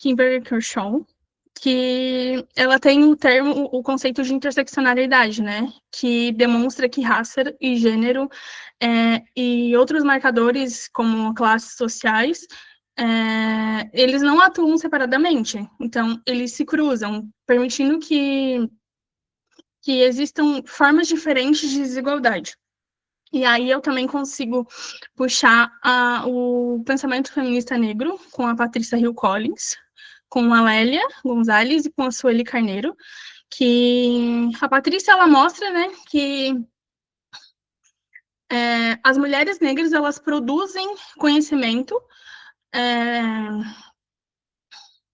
Kimberly Crenshaw, que ela tem o conceito de interseccionalidade, né, que demonstra que raça e gênero e outros marcadores, como classes sociais, eles não atuam separadamente, então eles se cruzam, permitindo que existam formas diferentes de desigualdade. E aí eu também consigo puxar o pensamento feminista negro com a Patrícia Hill Collins, com a Lélia Gonzalez e com a Sueli Carneiro, que a Patrícia, ela mostra, né, que as mulheres negras, elas produzem conhecimento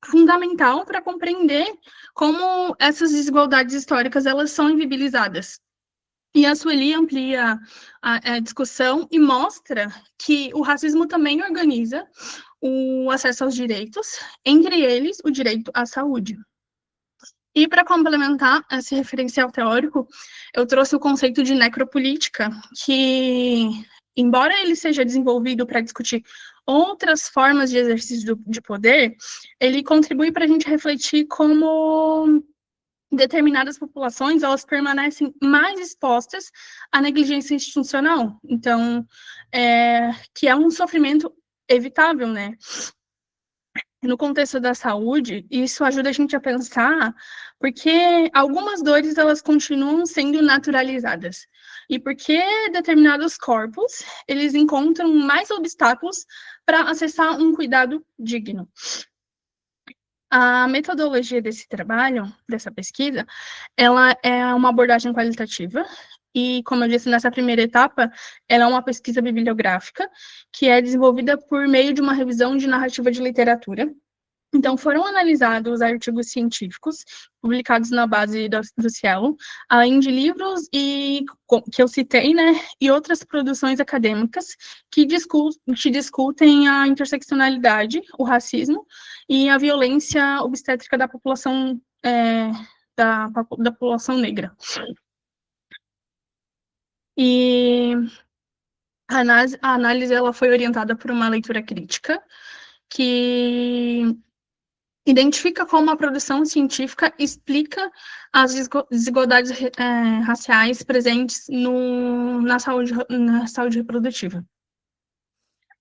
fundamental para compreender como essas desigualdades históricas, elas são invisibilizadas. E a Sueli amplia a discussão e mostra que o racismo também organiza o acesso aos direitos, entre eles o direito à saúde. E para complementar esse referencial teórico, eu trouxe o conceito de necropolítica, que, embora ele seja desenvolvido para discutir outras formas de exercício de poder, ele contribui para a gente refletir como determinadas populações, elas permanecem mais expostas à negligência institucional. Então, que é um sofrimento evitável, né? No contexto da saúde, isso ajuda a gente a pensar porque algumas dores, elas continuam sendo naturalizadas. E porque determinados corpos, eles encontram mais obstáculos para acessar um cuidado digno. A metodologia desse trabalho, dessa pesquisa, ela é uma abordagem qualitativa e, como eu disse, nessa primeira etapa, ela é uma pesquisa bibliográfica que é desenvolvida por meio de uma revisão de narrativa de literatura. Então, foram analisados artigos científicos publicados na base do Cielo, além de livros que eu citei, né, e outras produções acadêmicas que discutem a interseccionalidade, o racismo e a violência obstétrica da população, da população negra. E a análise ela foi orientada por uma leitura crítica, que identifica como a produção científica explica as desigualdades raciais presentes na saúde reprodutiva.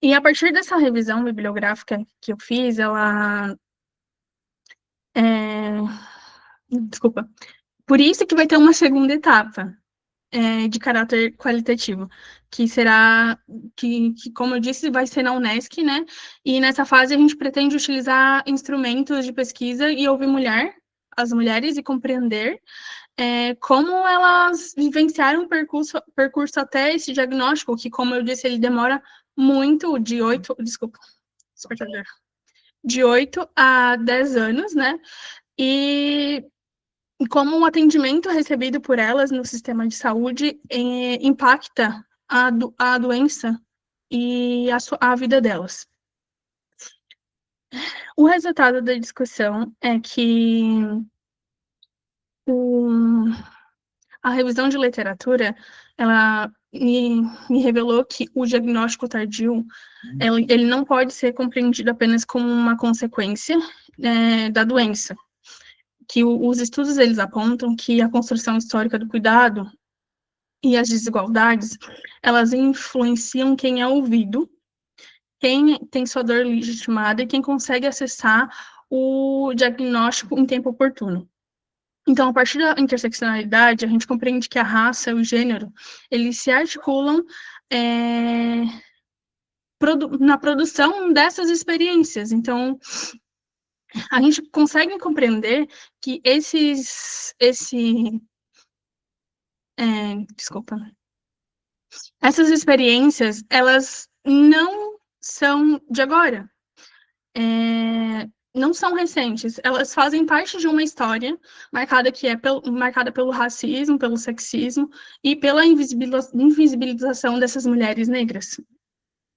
E a partir dessa revisão bibliográfica que eu fiz, ela... Desculpa. Por isso que vai ter uma segunda etapa de caráter qualitativo, que será, como eu disse, vai ser na Unesc, né? E nessa fase a gente pretende utilizar instrumentos de pesquisa e ouvir as mulheres e compreender como elas vivenciaram o percurso até esse diagnóstico, que, como eu disse, ele demora muito, de 8 a 10 anos, né? E como o atendimento recebido por elas no sistema de saúde impacta a doença e a vida delas. O resultado da discussão é que a revisão de literatura, ela me revelou que o diagnóstico tardio, ele não pode ser compreendido apenas como uma consequência da doença, que os estudos, eles apontam que a construção histórica do cuidado e as desigualdades, elas influenciam quem é ouvido, quem tem sua dor legitimada e quem consegue acessar o diagnóstico em tempo oportuno. Então, a partir da interseccionalidade, a gente compreende que a raça e o gênero, eles se articulam na produção dessas experiências. Então, a gente consegue compreender que essas experiências, elas não são de agora, não são recentes, elas fazem parte de uma história marcada pelo racismo, pelo sexismo e pela invisibilização dessas mulheres negras.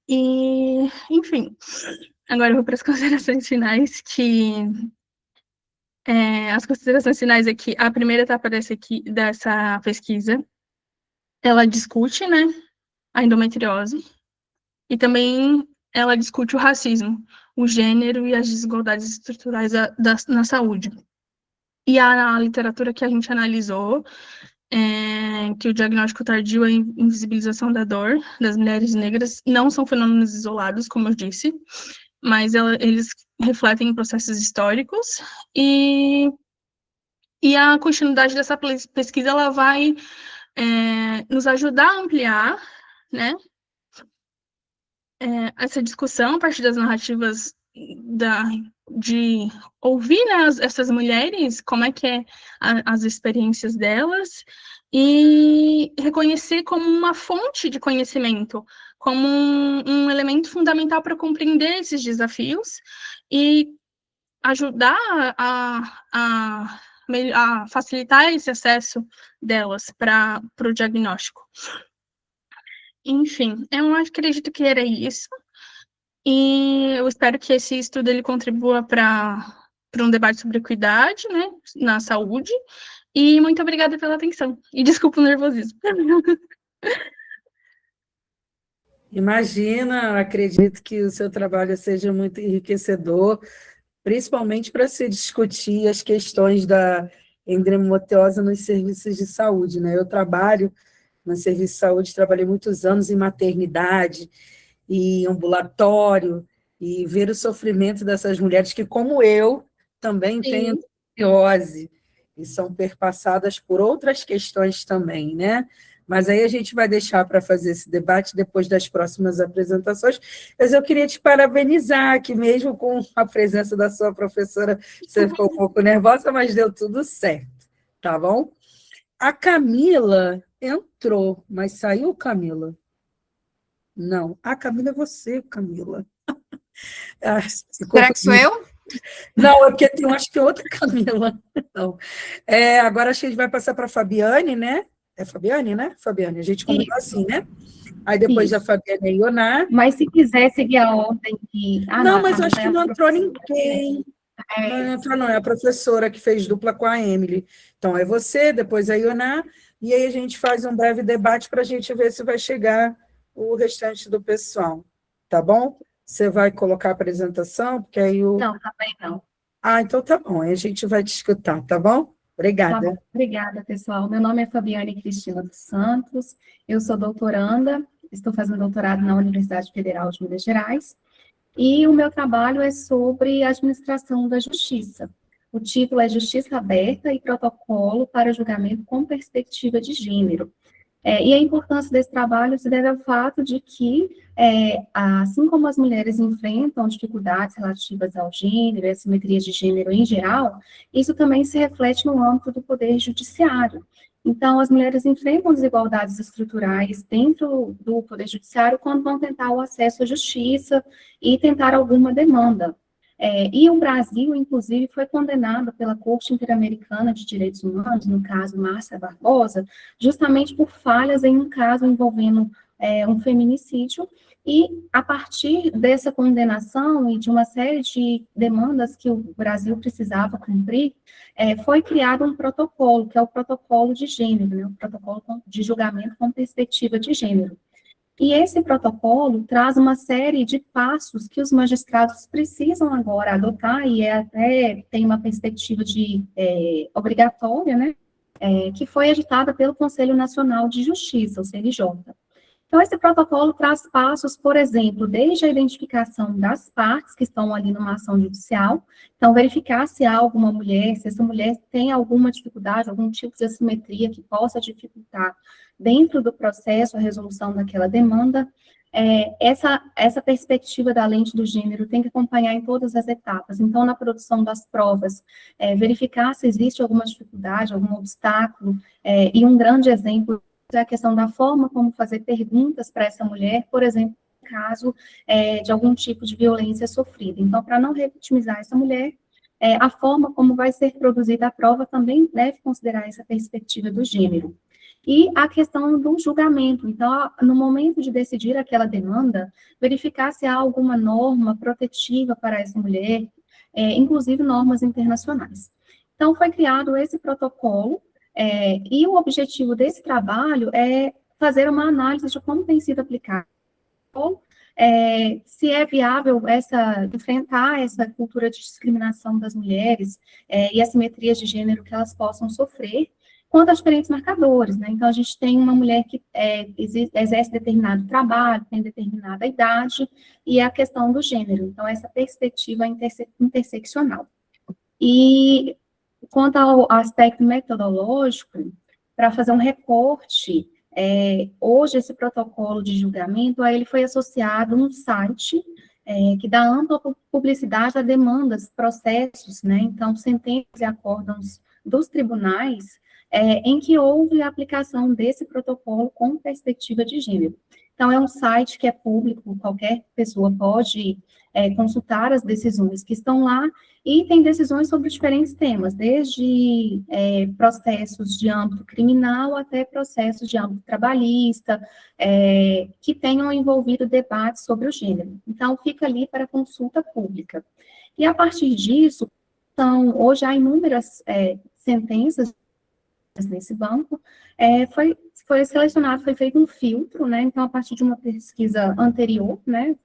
E, enfim, agora eu vou para as considerações finais, as considerações finais aqui, a primeira etapa dessa pesquisa, ela discute, né, a endometriose, e também ela discute o racismo, o gênero e as desigualdades estruturais na saúde. E a literatura que a gente analisou, que o diagnóstico tardio e a invisibilização da dor das mulheres negras não são fenômenos isolados, como eu disse, mas eles refletem processos históricos, e a continuidade dessa pesquisa ela vai nos ajudar a ampliar, né, essa discussão a partir das narrativas de ouvir, né, essas mulheres, como é que as experiências delas, e reconhecer como uma fonte de conhecimento, como um elemento fundamental para compreender esses desafios e ajudar a facilitar esse acesso delas para o diagnóstico. Enfim, eu acredito que era isso. E eu espero que esse estudo ele contribua para um debate sobre equidade, né, na saúde. E muito obrigada pela atenção. E desculpa o nervosismo. Imagina, acredito que o seu trabalho seja muito enriquecedor, principalmente para se discutir as questões da endometriose nos serviços de saúde, né? Eu trabalho no serviço de saúde, trabalhei muitos anos em maternidade e ambulatório, e ver o sofrimento dessas mulheres que, como eu, também têm endometriose e são perpassadas por outras questões também, né? Mas aí a gente vai deixar para fazer esse debate depois das próximas apresentações. Mas eu queria te parabenizar, que mesmo com a presença da sua professora, você ficou um pouco nervosa, mas deu tudo certo, tá bom? A Camila entrou, mas saiu, Camila? Não. A Camila é você, Camila. Será que sou eu? Não, é porque tem, acho que outra Camila. Não. Agora acho que a gente vai passar para a Fabiane, né? É Fabiane, né? Fabiane, a gente combinou assim, né? Aí depois da Fabiane é Ioná. Mas se quiser seguir a ordem que... não, mas acho que não entrou ninguém. Não entrou, não. É a professora que fez dupla com a Emily. Então, é você, depois a Ioná, e aí a gente faz um breve debate para a gente ver se vai chegar o restante do pessoal. Tá bom? Você vai colocar a apresentação, porque aí o... Não, também não. então tá bom. Aí a gente vai te escutar, tá bom? Obrigada. Tá bom. Obrigada, pessoal. Meu nome é Fabiane Cristina dos Santos, eu sou doutoranda, estou fazendo doutorado na Universidade Federal de Minas Gerais, e o meu trabalho é sobre administração da justiça. O título é Justiça Aberta e Protocolo para Julgamento com Perspectiva de Gênero. E a importância desse trabalho se deve ao fato de que, assim como as mulheres enfrentam dificuldades relativas ao gênero e assimetrias de gênero em geral, isso também se reflete no âmbito do poder judiciário. Então, as mulheres enfrentam desigualdades estruturais dentro do poder judiciário quando vão tentar o acesso à justiça e tentar alguma demanda. E o Brasil, inclusive, foi condenado pela Corte Interamericana de Direitos Humanos, no caso Márcia Barbosa, justamente por falhas em um caso envolvendo um feminicídio, e a partir dessa condenação e de uma série de demandas que o Brasil precisava cumprir, foi criado um protocolo, que é o protocolo de gênero, né, o protocolo de julgamento com perspectiva de gênero. E esse protocolo traz uma série de passos que os magistrados precisam agora adotar, e até tem uma perspectiva de obrigatória, né, que foi editada pelo Conselho Nacional de Justiça, o CNJ. Então, esse protocolo traz passos, por exemplo, desde a identificação das partes que estão ali numa ação judicial, então, verificar se há alguma mulher, se essa mulher tem alguma dificuldade, algum tipo de assimetria que possa dificultar dentro do processo a resolução daquela demanda. Essa perspectiva da lente do gênero tem que acompanhar em todas as etapas. Então, na produção das provas, verificar se existe alguma dificuldade, algum obstáculo, e um grande exemplo é a questão da forma como fazer perguntas para essa mulher, por exemplo, no caso de algum tipo de violência sofrida. Então, para não revitimizar essa mulher, a forma como vai ser produzida a prova também deve considerar essa perspectiva do gênero. E a questão do julgamento. Então, no momento de decidir aquela demanda, verificar se há alguma norma protetiva para essa mulher, inclusive normas internacionais. Então, foi criado esse protocolo, e o objetivo desse trabalho é fazer uma análise de como tem sido aplicado se é viável enfrentar essa cultura de discriminação das mulheres e assimetrias de gênero que elas possam sofrer, quanto aos diferentes marcadores, né? Então, a gente tem uma mulher que exerce determinado trabalho, tem determinada idade, e a questão do gênero. Então, essa perspectiva interseccional. E quanto ao aspecto metodológico, para fazer um recorte, hoje esse protocolo de julgamento, ele foi associado a um site que dá ampla publicidade a demandas, processos, né? Então, sentenças e acórdãos dos tribunais, em que houve a aplicação desse protocolo com perspectiva de gênero. Então, é um site que é público, qualquer pessoa pode consultar as decisões que estão lá, e tem decisões sobre diferentes temas, desde processos de âmbito criminal até processos de âmbito trabalhista, que tenham envolvido debates sobre o gênero. Então, fica ali para consulta pública. E, a partir disso, então, hoje há inúmeras sentenças nesse banco, foi selecionado, foi feito um filtro, né, então, a partir de uma pesquisa anterior, né,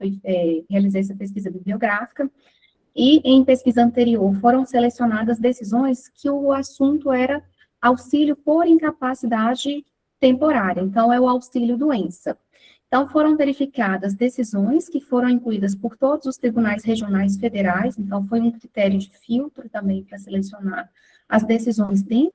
realizei essa pesquisa bibliográfica, e em pesquisa anterior foram selecionadas decisões que o assunto era auxílio por incapacidade temporária, então, é o auxílio-doença. Então, foram verificadas decisões que foram incluídas por todos os tribunais regionais federais, então, foi um critério de filtro também para selecionar as decisões dentro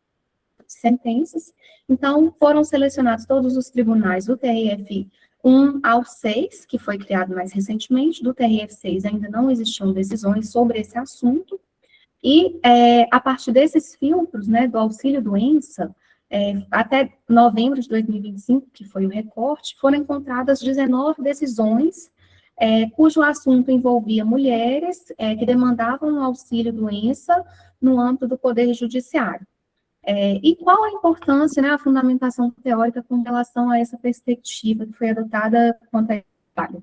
sentenças. Então, foram selecionados todos os tribunais do TRF 1 ao 6, que foi criado mais recentemente. Do TRF 6 ainda não existiam decisões sobre esse assunto. E, a partir desses filtros, né, do auxílio-doença, até novembro de 2025, que foi o recorte, foram encontradas 19 decisões, cujo assunto envolvia mulheres que demandavam um auxílio-doença no âmbito do Poder Judiciário. E qual a importância, né, a fundamentação teórica com relação a essa perspectiva que foi adotada quanto a esse trabalho?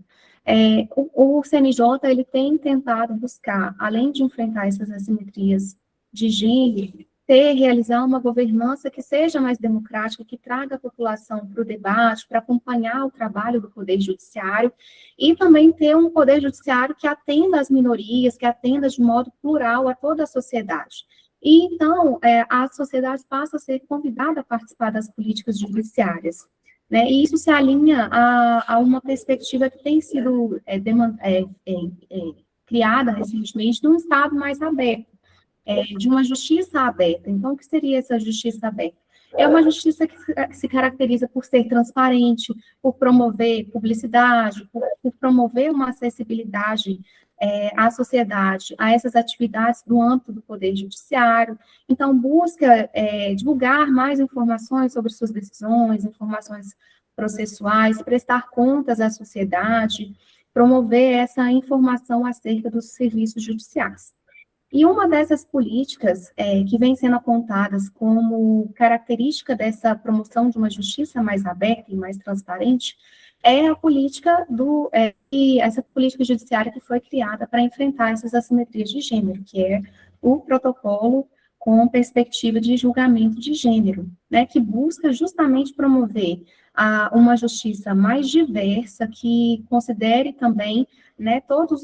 O CNJ, ele tem tentado buscar, além de enfrentar essas assimetrias de gênero, realizar uma governança que seja mais democrática, que traga a população para o debate, para acompanhar o trabalho do Poder Judiciário, e também ter um Poder Judiciário que atenda às minorias, que atenda de modo plural a toda a sociedade. E, então, a sociedade passa a ser convidada a participar das políticas judiciárias, né? E isso se alinha a uma perspectiva que tem sido criada recentemente de um Estado mais aberto, de uma justiça aberta. Então, o que seria essa justiça aberta? É uma justiça que se caracteriza por ser transparente, por promover publicidade, por promover uma acessibilidade à sociedade, a essas atividades do âmbito do Poder Judiciário. Então, busca divulgar mais informações sobre suas decisões, informações processuais, prestar contas à sociedade, promover essa informação acerca dos serviços judiciais. E uma dessas políticas que vem sendo apontadas como característica dessa promoção de uma justiça mais aberta e mais transparente é a política essa política judiciária que foi criada para enfrentar essas assimetrias de gênero, que é o protocolo com perspectiva de julgamento de gênero, né, que busca justamente promover uma justiça mais diversa, que considere também, né, todos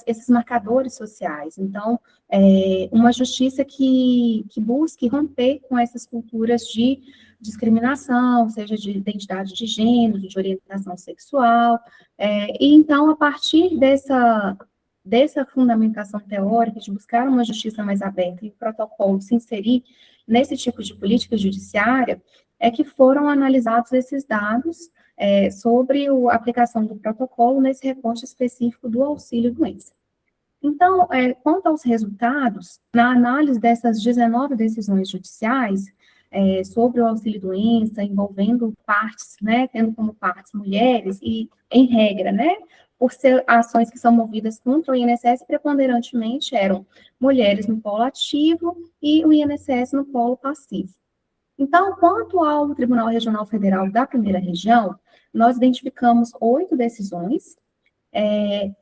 esses marcadores sociais. Então, uma justiça que busque romper com essas culturas de discriminação, seja de identidade de gênero, de orientação sexual, e então, a partir dessa fundamentação teórica, de buscar uma justiça mais aberta e o protocolo se inserir nesse tipo de política judiciária, é que foram analisados esses dados sobre a aplicação do protocolo nesse recorte específico do auxílio-doença. Então, quanto aos resultados, na análise dessas 19 decisões judiciais sobre o auxílio-doença, envolvendo partes, né, tendo como partes mulheres, e, em regra, né, por ser ações que são movidas contra o INSS, preponderantemente eram mulheres no polo ativo e o INSS no polo passivo. Então, quanto ao Tribunal Regional Federal da Primeira Região, nós identificamos 8 decisões,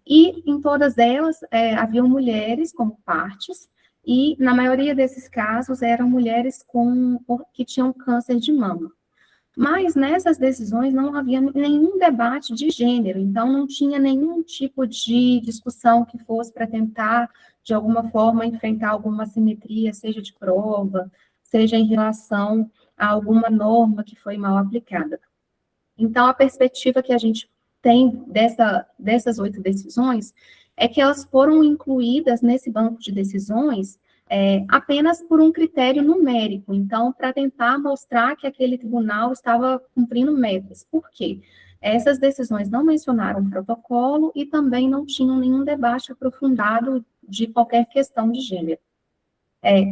e em todas elas haviam mulheres como partes, e na maioria desses casos eram mulheres que tinham câncer de mama. Mas nessas decisões não havia nenhum debate de gênero, então não tinha nenhum tipo de discussão que fosse para tentar, de alguma forma, enfrentar alguma assimetria, seja de prova, seja em relação a alguma norma que foi mal aplicada. Então, a perspectiva que a gente tem dessas 8 decisões é que elas foram incluídas nesse banco de decisões apenas por um critério numérico, então, para tentar mostrar que aquele tribunal estava cumprindo metas. Por quê? Essas decisões não mencionaram protocolo e também não tinham nenhum debate aprofundado de qualquer questão de gênero.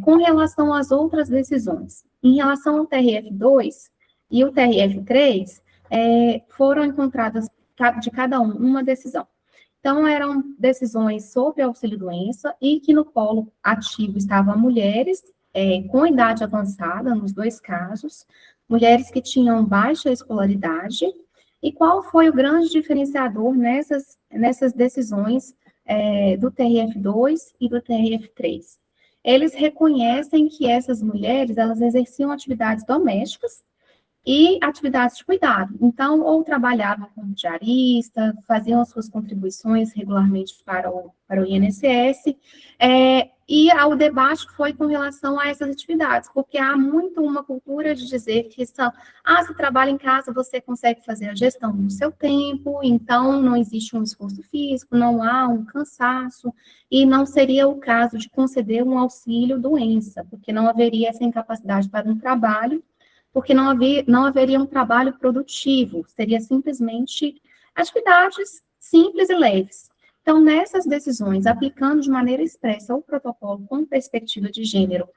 Com relação às outras decisões, em relação ao TRF2 e o TRF3, foram encontradas de cada uma decisão. Então, eram decisões sobre auxílio-doença e que no polo ativo estavam mulheres com idade avançada, nos 2 casos, mulheres que tinham baixa escolaridade. E qual foi o grande diferenciador nessas decisões do TRF2 e do TRF3? Eles reconhecem que essas mulheres, elas exerciam atividades domésticas e atividades de cuidado. Então, ou trabalhavam como diarista, faziam as suas contribuições regularmente para o INSS, e o debate foi com relação a essas atividades, porque há muito uma cultura de dizer que se trabalha em casa, você consegue fazer a gestão do seu tempo, então não existe um esforço físico, não há um cansaço, e não seria o caso de conceder um auxílio-doença, porque não haveria essa incapacidade para um trabalho, porque não haveria um trabalho produtivo, seria simplesmente atividades simples e leves. Então, nessas decisões, aplicando de maneira expressa o protocolo com perspectiva de gênero,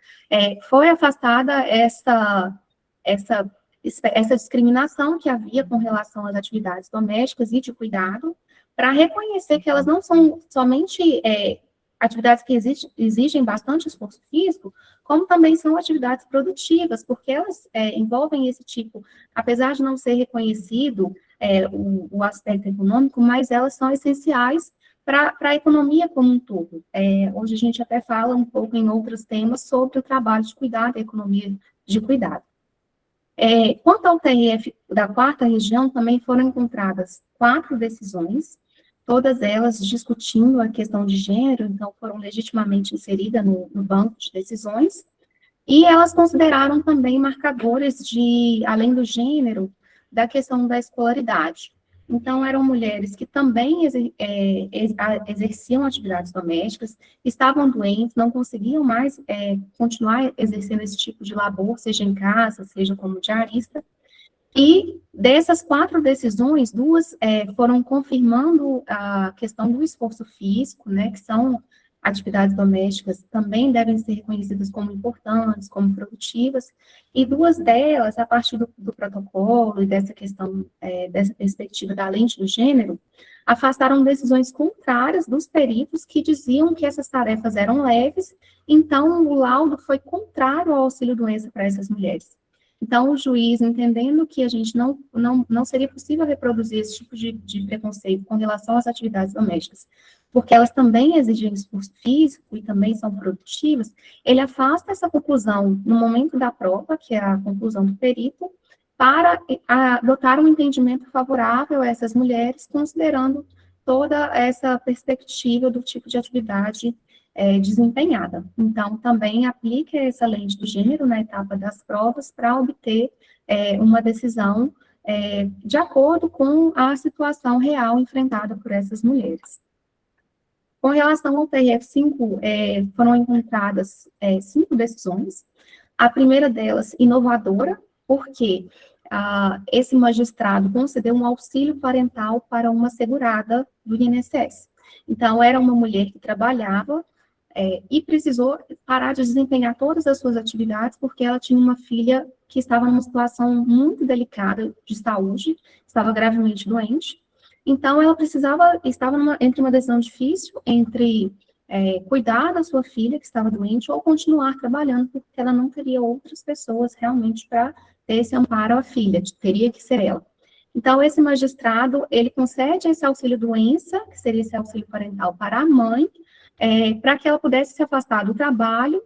foi afastada essa discriminação que havia com relação às atividades domésticas e de cuidado, para reconhecer que elas não são somente atividades que exigem bastante esforço físico, como também são atividades produtivas, porque elas envolvem esse tipo, apesar de não ser reconhecido o aspecto econômico, mas elas são essenciais para a economia como um todo. Hoje a gente até fala um pouco em outros temas sobre o trabalho de cuidado, a economia de cuidado. Quanto ao TRF da 4ª região, também foram encontradas 4 decisões, todas elas discutindo a questão de gênero, então foram legitimamente inseridas no banco de decisões, e elas consideraram também marcadores além do gênero, da questão da escolaridade. Então, eram mulheres que também exerciam atividades domésticas, estavam doentes, não conseguiam mais continuar exercendo esse tipo de labor, seja em casa, seja como diarista. E dessas 4 decisões, 2 foram confirmando a questão do esforço físico, né, que são atividades domésticas, também devem ser reconhecidas como importantes, como produtivas, e 2 delas, a partir do protocolo e dessa questão, dessa perspectiva da lente do gênero, afastaram decisões contrárias dos peritos que diziam que essas tarefas eram leves, então o laudo foi contrário ao auxílio-doença para essas mulheres. Então, o juiz, entendendo que a gente não seria possível reproduzir esse tipo de preconceito com relação às atividades domésticas, porque elas também exigem esforço físico e também são produtivas, ele afasta essa conclusão no momento da prova, que é a conclusão do perito, para adotar um entendimento favorável a essas mulheres, considerando toda essa perspectiva do tipo de atividade desempenhada. Então, também aplica essa lente do gênero na etapa das provas para obter uma decisão de acordo com a situação real enfrentada por essas mulheres. Com relação ao TRF5, foram encontradas 5 decisões. A primeira delas, inovadora, porque esse magistrado concedeu um auxílio parental para uma segurada do INSS. Então, era uma mulher que trabalhava e precisou parar de desempenhar todas as suas atividades porque ela tinha uma filha que estava numa situação muito delicada de saúde, estava gravemente doente. Então, ela estava entre uma decisão difícil entre cuidar da sua filha que estava doente ou continuar trabalhando, porque ela não teria outras pessoas realmente para ter esse amparo à filha, teria que ser ela. Então, esse magistrado, ele concede esse auxílio-doença, que seria esse auxílio parental para a mãe, para que ela pudesse se afastar do trabalho,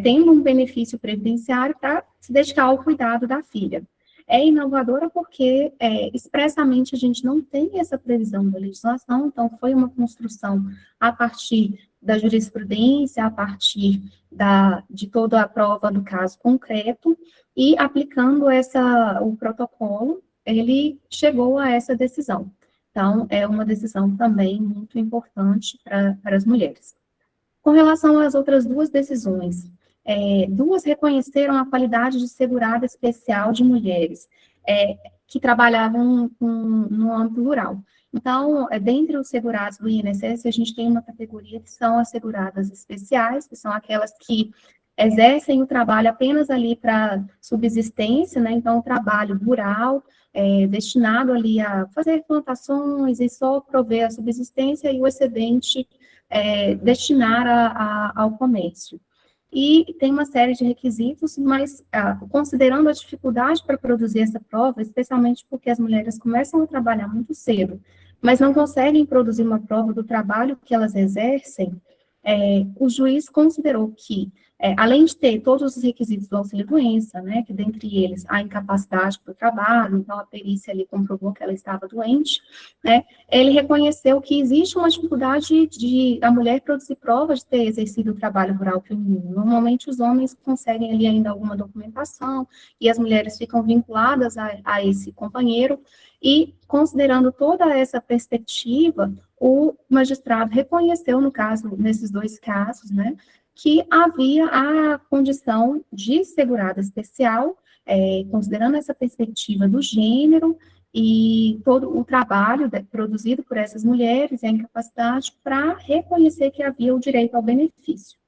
tendo um benefício previdenciário para se dedicar ao cuidado da filha. é inovadora porque expressamente a gente não tem essa previsão da legislação, então foi uma construção a partir da jurisprudência, a partir de toda a prova do caso concreto, e aplicando o protocolo, ele chegou a essa decisão. Então, é uma decisão também muito importante para as mulheres. Com relação às outras duas decisões, duas reconheceram a qualidade de segurada especial de mulheres que trabalhavam no âmbito rural. Então, dentre os segurados do INSS, a gente tem uma categoria que são as seguradas especiais, que são aquelas que exercem o trabalho apenas ali para subsistência, né? Então, o trabalho rural, destinado ali a fazer plantações e só prover a subsistência e o excedente destinar ao comércio. E tem uma série de requisitos, mas considerando a dificuldade para produzir essa prova, especialmente porque as mulheres começam a trabalhar muito cedo, mas não conseguem produzir uma prova do trabalho que elas exercem, o juiz considerou que, além de ter todos os requisitos do auxílio-doença, né, que dentre eles a incapacidade para o trabalho, então a perícia ali comprovou que ela estava doente, né, ele reconheceu que existe uma dificuldade de a mulher produzir prova de ter exercido o trabalho rural feminino. Normalmente os homens conseguem ali ainda alguma documentação e as mulheres ficam vinculadas a esse companheiro, e considerando toda essa perspectiva, o magistrado reconheceu, nesses dois casos, né, que havia a condição de segurada especial, considerando essa perspectiva do gênero e todo o trabalho produzido por essas mulheres e a incapacidade para reconhecer que havia o direito ao benefício.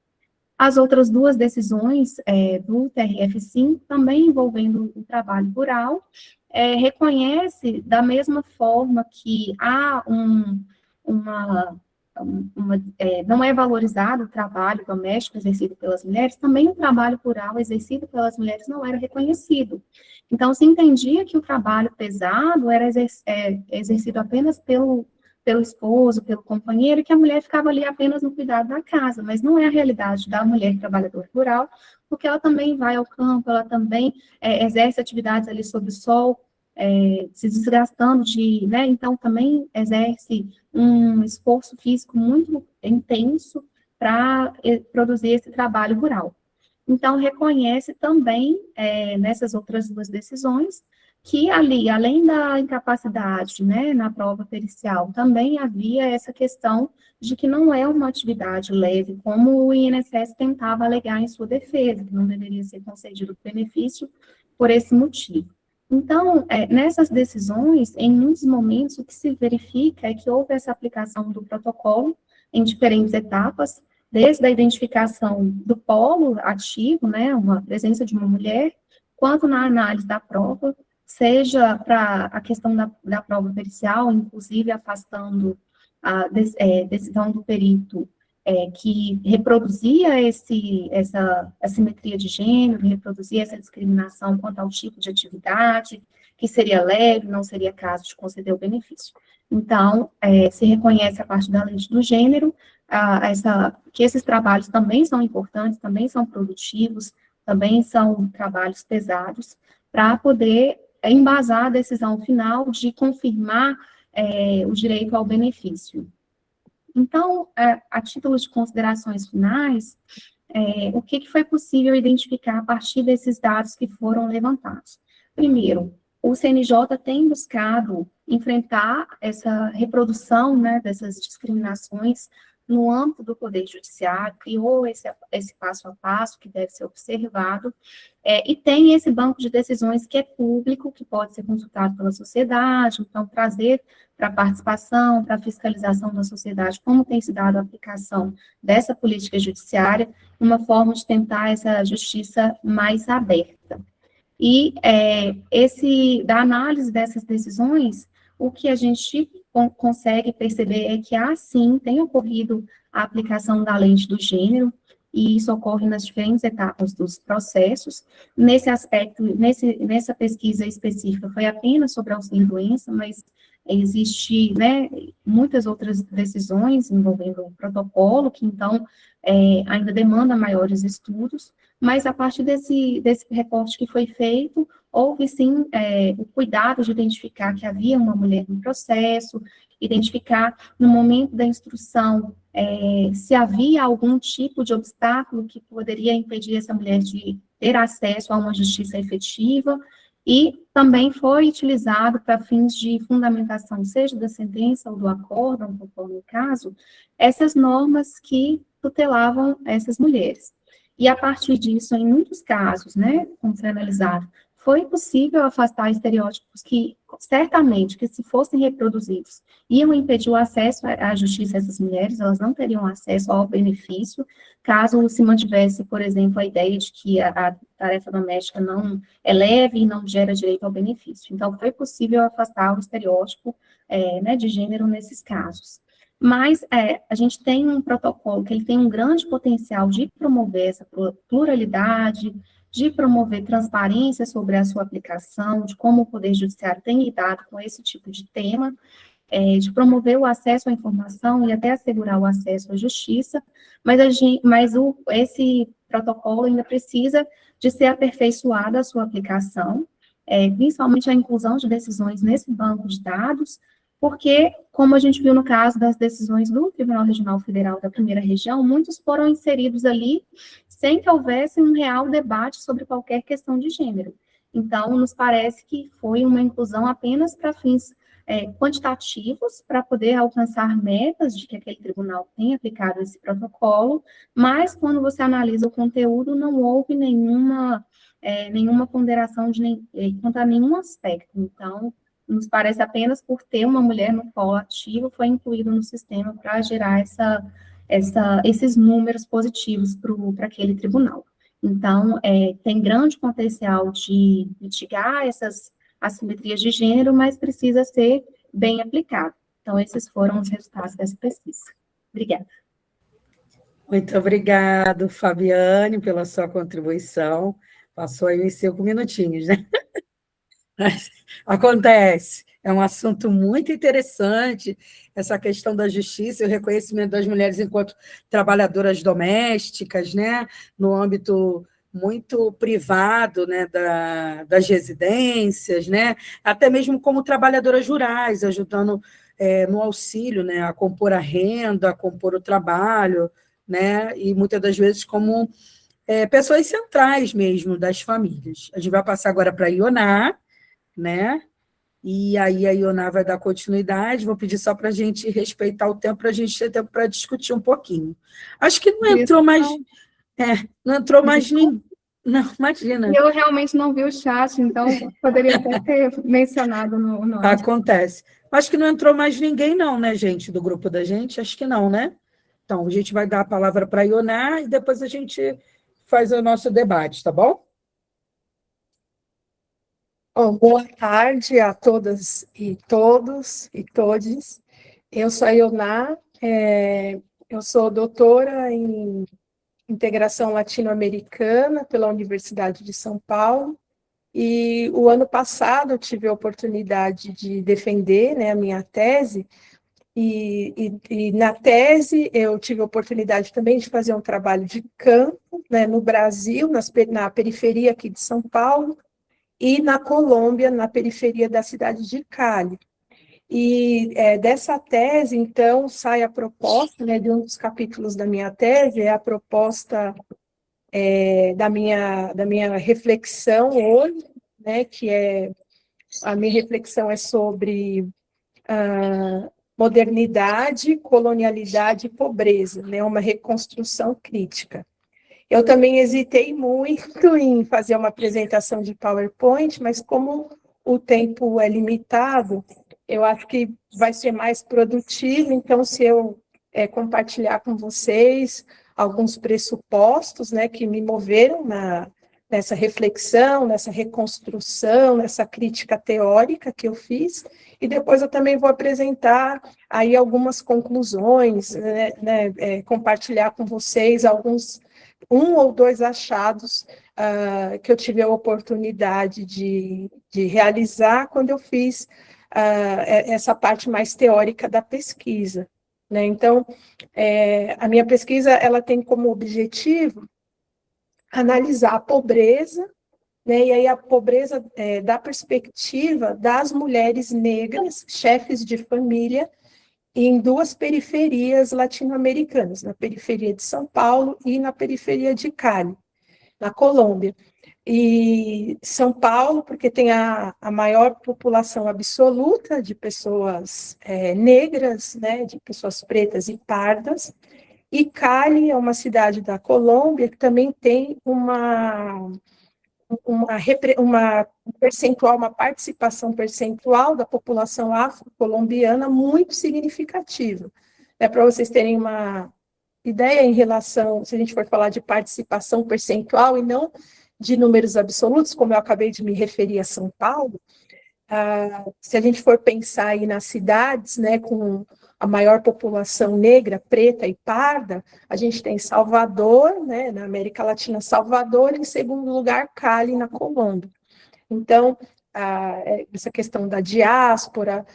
As outras duas decisões do TRF5, também envolvendo o trabalho rural, reconhece da mesma forma que há não é valorizado o trabalho doméstico exercido pelas mulheres, também o trabalho rural exercido pelas mulheres não era reconhecido. Então, se entendia que o trabalho pesado era exercido apenas pelo esposo, pelo companheiro, e que a mulher ficava ali apenas no cuidado da casa, mas não é a realidade da mulher trabalhadora rural, porque ela também vai ao campo, ela também exerce atividades ali sob o sol, se desgastando né, então também exerce um esforço físico muito intenso para produzir esse trabalho rural. Então, reconhece também, nessas outras duas decisões, que ali, além da incapacidade, né, na prova pericial, também havia essa questão de que não é uma atividade leve, como o INSS tentava alegar em sua defesa, que não deveria ser concedido benefício por esse motivo. Então, nessas decisões, em muitos momentos, o que se verifica é que houve essa aplicação do protocolo em diferentes etapas, desde a identificação do polo ativo, né, uma presença de uma mulher, quanto na análise da prova, seja para a questão da prova pericial, inclusive afastando a decisão do perito que reproduzia essa assimetria de gênero, reproduzia essa discriminação quanto ao tipo de atividade, que seria leve, não seria caso de conceder o benefício. Então, se reconhece a partir da lente do gênero, que esses trabalhos também são importantes, também são produtivos, também são trabalhos pesados, para poder embasar a decisão final de confirmar o direito ao benefício. Então, a título de considerações finais, o que foi possível identificar a partir desses dados que foram levantados? Primeiro, o CNJ tem buscado enfrentar essa reprodução, né, dessas discriminações no âmbito do Poder Judiciário, criou esse passo a passo que deve ser observado, e tem esse banco de decisões que é público, que pode ser consultado pela sociedade, então trazer para a participação, para a fiscalização da sociedade, como tem se dado a aplicação dessa política judiciária, uma forma de tentar essa justiça mais aberta. E da análise dessas decisões, o que a gente consegue perceber é que, sim, tem ocorrido a aplicação da lente do gênero, e isso ocorre nas diferentes etapas dos processos. Nesse aspecto, nessa pesquisa específica, foi apenas sobre auxílio-doença, mas existe, né, muitas outras decisões envolvendo o protocolo, que então ainda demanda maiores estudos, mas a partir desse recorte que foi feito, houve sim o cuidado de identificar que havia uma mulher no processo, identificar no momento da instrução se havia algum tipo de obstáculo que poderia impedir essa mulher de ter acesso a uma justiça efetiva, e também foi utilizado para fins de fundamentação, seja da sentença ou do acórdão, conforme o caso, essas normas que tutelavam essas mulheres. E a partir disso, em muitos casos, né, como foi analisado, foi possível afastar estereótipos que, certamente, que se fossem reproduzidos, iam impedir o acesso à justiça a essas mulheres, elas não teriam acesso ao benefício, caso se mantivesse, por exemplo, a ideia de que a tarefa doméstica não é leve e não gera direito ao benefício. Então, foi possível afastar o estereótipo né, de gênero nesses casos. Mas a gente tem um protocolo que ele tem um grande potencial de promover essa pluralidade, de promover transparência sobre a sua aplicação, de como o Poder Judiciário tem lidado com esse tipo de tema, de promover o acesso à informação e até assegurar o acesso à justiça, mas esse protocolo ainda precisa de ser aperfeiçoada a sua aplicação, principalmente a inclusão de decisões nesse banco de dados, porque, como a gente viu no caso das decisões do Tribunal Regional Federal da Primeira Região, muitos foram inseridos ali sem que houvesse um real debate sobre qualquer questão de gênero. Então, nos parece que foi uma inclusão apenas para fins quantitativos, para poder alcançar metas de que aquele tribunal tenha aplicado esse protocolo, mas quando você analisa o conteúdo, não houve nenhuma ponderação quanto a nenhum aspecto. Então, nos parece apenas por ter uma mulher no polo ativo, foi incluído no sistema para gerar esses números positivos para aquele tribunal. Então, tem grande potencial de mitigar essas assimetrias de gênero, mas precisa ser bem aplicado. Então, esses foram os resultados dessa pesquisa. Obrigada. Muito obrigado, Fabiane, pela sua contribuição. Passou aí uns 5 minutinhos, né? Mas acontece, é um assunto muito interessante, essa questão da justiça e o reconhecimento das mulheres enquanto trabalhadoras domésticas, né, no âmbito muito privado, né, das residências, né, até mesmo como trabalhadoras rurais, ajudando no auxílio, né, a compor a renda, a compor o trabalho, né, e muitas das vezes como pessoas centrais mesmo das famílias. A gente vai passar agora para a Ioná, né? E aí a Ioná vai dar continuidade, vou pedir só para a gente respeitar o tempo, para a gente ter tempo para discutir um pouquinho. Acho que não entrou mais... não entrou mais ninguém. Não, imagina. Eu realmente não vi o chat, então poderia até ter mencionado no Acontece. Acho que não entrou mais ninguém não, né, gente, do grupo da gente? Acho que não, né? Então, a gente vai dar a palavra para a Ioná e depois a gente faz o nosso debate, tá bom? Boa tarde a todas e todos e todes. Eu sou a Ioná, eu sou doutora em integração latino-americana pela Universidade de São Paulo, e o ano passado eu tive a oportunidade de defender, né, a minha tese, e na tese eu tive a oportunidade também de fazer um trabalho de campo, né, no Brasil, na periferia aqui de São Paulo, e na Colômbia, na periferia da cidade de Cali. E dessa tese, então, sai a proposta, né, de um dos capítulos da minha tese, é a proposta da minha reflexão hoje, né, a minha reflexão é sobre modernidade, colonialidade e pobreza, né, uma reconstrução crítica. Eu também hesitei muito em fazer uma apresentação de PowerPoint, mas como o tempo é limitado, eu acho que vai ser mais produtivo, então se eu compartilhar com vocês alguns pressupostos, né, que me moveram nessa reflexão, nessa reconstrução, nessa crítica teórica que eu fiz, e depois eu também vou apresentar aí algumas conclusões, né, compartilhar com vocês um ou dois achados que eu tive a oportunidade de realizar quando eu fiz essa parte mais teórica da pesquisa, né? Então, a minha pesquisa ela tem como objetivo analisar a pobreza, né? E aí a pobreza da perspectiva das mulheres negras, chefes de família, em duas periferias latino-americanas, na periferia de São Paulo e na periferia de Cali, na Colômbia. E São Paulo, porque tem a maior população absoluta de pessoas negras, né, de pessoas pretas e pardas, e Cali é uma cidade da Colômbia que também tem uma percentual, uma participação percentual da população afro-colombiana muito significativa. Para vocês terem uma ideia em relação, se a gente for falar de participação percentual e não de números absolutos, como eu acabei de me referir a São Paulo, se a gente for pensar aí nas cidades, né, com a maior população negra, preta e parda, a gente tem Salvador, né, na América Latina, Salvador, em segundo lugar, Cali, na Colômbia. Então, essa questão da diáspora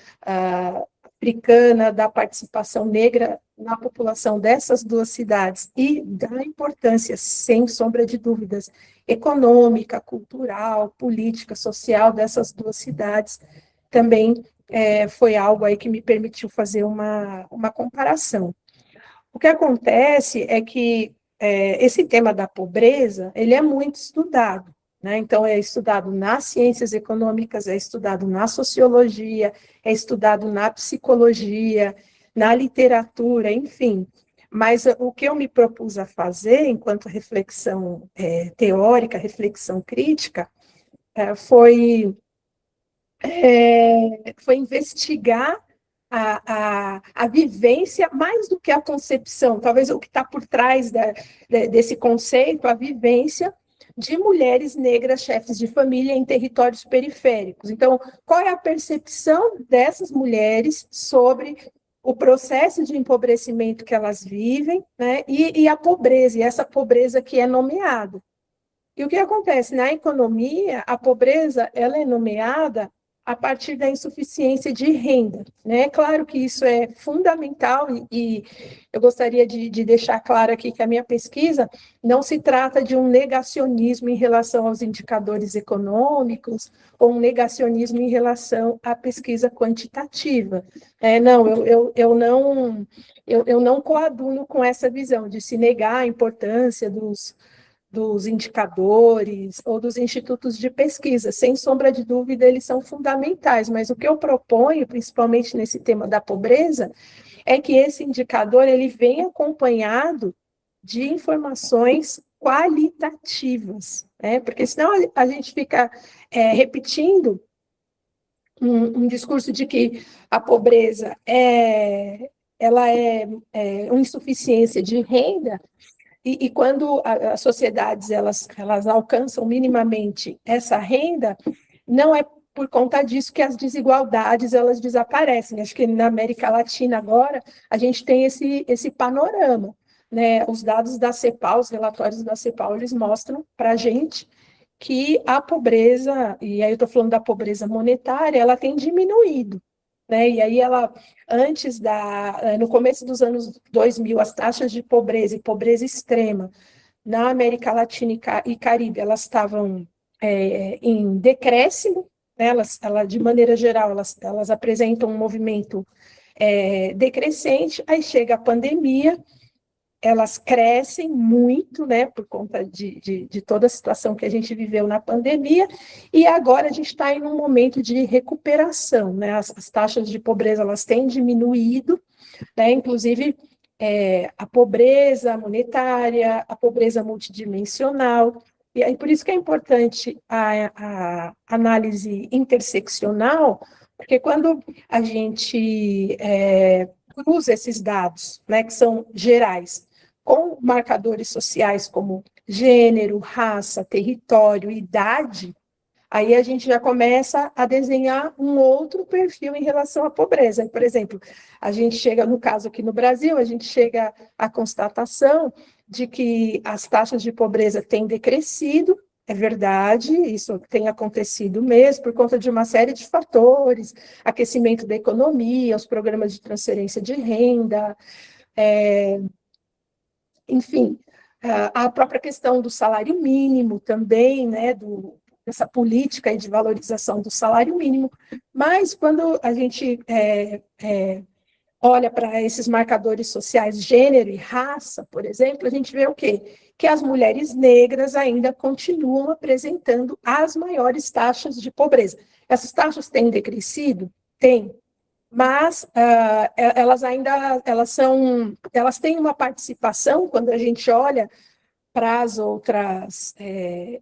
africana, da participação negra na população dessas duas cidades e da importância, sem sombra de dúvidas, econômica, cultural, política, social dessas duas cidades, também foi algo aí que me permitiu fazer uma comparação. O que acontece é que esse tema da pobreza, ele é muito estudado, né? Então, é estudado nas ciências econômicas, é estudado na sociologia, é estudado na psicologia, na literatura, enfim. Mas o que eu me propus a fazer, enquanto reflexão teórica, reflexão crítica, foi investigar a vivência, mais do que a concepção, talvez o que está por trás desse conceito, a vivência de mulheres negras chefes de família em territórios periféricos. Então, qual é a percepção dessas mulheres sobre o processo de empobrecimento que elas vivem, né, e a pobreza, e essa pobreza que é nomeada. E o que acontece? Na economia, a pobreza ela é nomeada a partir da insuficiência de renda, né? Claro que isso é fundamental e eu gostaria de deixar claro aqui que a minha pesquisa não se trata de um negacionismo em relação aos indicadores econômicos ou um negacionismo em relação à pesquisa quantitativa. Não, eu não coaduno com essa visão de se negar a importância dos indicadores ou dos institutos de pesquisa. Sem sombra de dúvida, eles são fundamentais, mas o que eu proponho, principalmente nesse tema da pobreza, é que esse indicador ele venha acompanhado de informações qualitativas, né? Porque senão a gente fica repetindo um discurso de que a pobreza ela é uma insuficiência de renda. E quando as sociedades elas alcançam minimamente essa renda, não é por conta disso que as desigualdades elas desaparecem. Acho que na América Latina agora a gente tem esse panorama, né? Os dados da CEPAL, os relatórios da CEPAL, eles mostram para a gente que a pobreza, e aí eu estou falando da pobreza monetária, ela tem diminuído. Né? E aí no começo dos anos 2000, as taxas de pobreza e pobreza extrema na América Latina e Caribe, elas estavam em decréscimo, né? De maneira geral, elas apresentam um movimento decrescente, aí chega a pandemia, elas crescem muito, né, por conta de toda a situação que a gente viveu na pandemia, e agora a gente está em um momento de recuperação, né, as taxas de pobreza elas têm diminuído, né, inclusive a pobreza monetária, a pobreza multidimensional, e aí por isso que é importante a análise interseccional, porque quando a gente cruza esses dados, né, que são gerais, com marcadores sociais como gênero, raça, território, idade, aí a gente já começa a desenhar um outro perfil em relação à pobreza. Por exemplo, a gente chega, no caso aqui no Brasil, a gente chega à constatação de que as taxas de pobreza têm decrescido, é verdade, isso tem acontecido mesmo por conta de uma série de fatores, aquecimento da economia, os programas de transferência de renda, enfim, a própria questão do salário mínimo também, né, dessa política aí de valorização do salário mínimo, mas quando a gente olha para esses marcadores sociais, gênero e raça, por exemplo, a gente vê o quê? Que as mulheres negras ainda continuam apresentando as maiores taxas de pobreza. Essas taxas têm decrescido? Tem, mas elas têm uma participação, quando a gente olha para as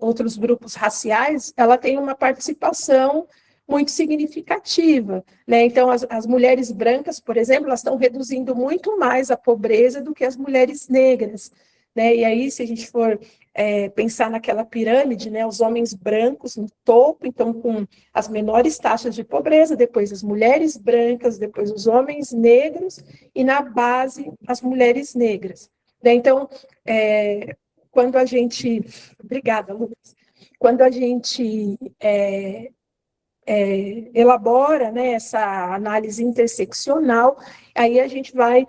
outros grupos raciais, ela tem uma participação muito significativa, né? Então, as mulheres brancas, por exemplo, elas estão reduzindo muito mais a pobreza do que as mulheres negras, né? E aí, se a gente for pensar naquela pirâmide, né, os homens brancos no topo, então, com as menores taxas de pobreza, depois as mulheres brancas, depois os homens negros, e na base, as mulheres negras, né? Então, quando a gente... Obrigada, Lucas. Quando a gente elabora, né, essa análise interseccional, aí a gente vai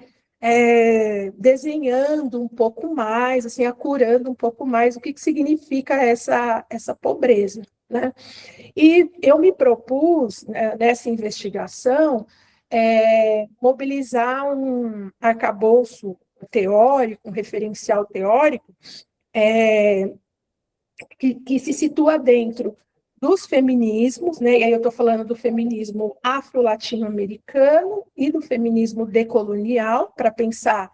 desenhando um pouco mais, assim, acurando um pouco mais o que significa essa pobreza, né? E eu me propus, né, nessa investigação, mobilizar um arcabouço teórico, um referencial teórico, que se situa dentro dos feminismos, né? E aí eu estou falando do feminismo afro-latino-americano e do feminismo decolonial, para pensar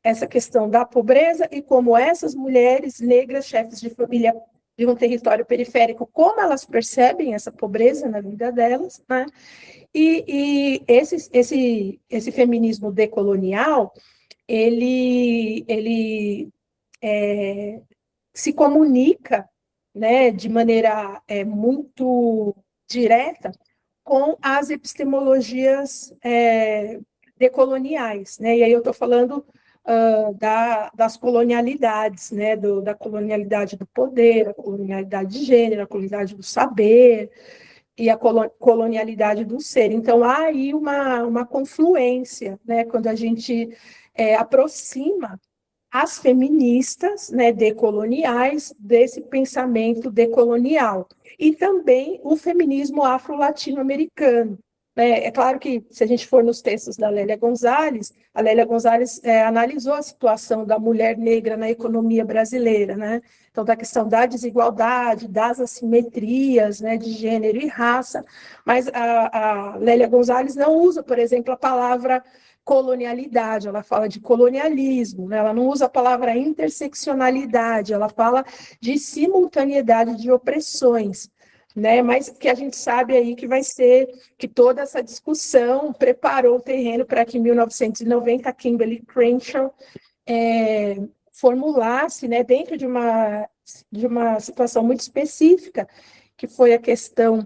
essa questão da pobreza e como essas mulheres negras, chefes de família de um território periférico, como elas percebem essa pobreza na vida delas, né? E esse feminismo decolonial, ele se comunica, né, de maneira muito direta com as epistemologias decoloniais, né? E aí eu estou falando das colonialidades, né, da colonialidade do poder, a colonialidade de gênero, a colonialidade do saber e a colonialidade do ser. Então, há aí uma confluência, né, quando a gente aproxima as feministas, né, decoloniais, desse pensamento decolonial. E também o feminismo afro-latino-americano. Né? É claro que, se a gente for nos textos da Lélia Gonzalez, a Lélia Gonzalez analisou a situação da mulher negra na economia brasileira, né? Então, da questão da desigualdade, das assimetrias, né, de gênero e raça, mas a Lélia Gonzalez não usa, por exemplo, a palavra colonialidade, ela fala de colonialismo, né? Ela não usa a palavra interseccionalidade, ela fala de simultaneidade de opressões, né? Mas que a gente sabe aí que vai ser, que toda essa discussão preparou o terreno para que em 1990 a Kimberly Crenshaw formulasse, né, dentro de uma situação muito específica, que foi a questão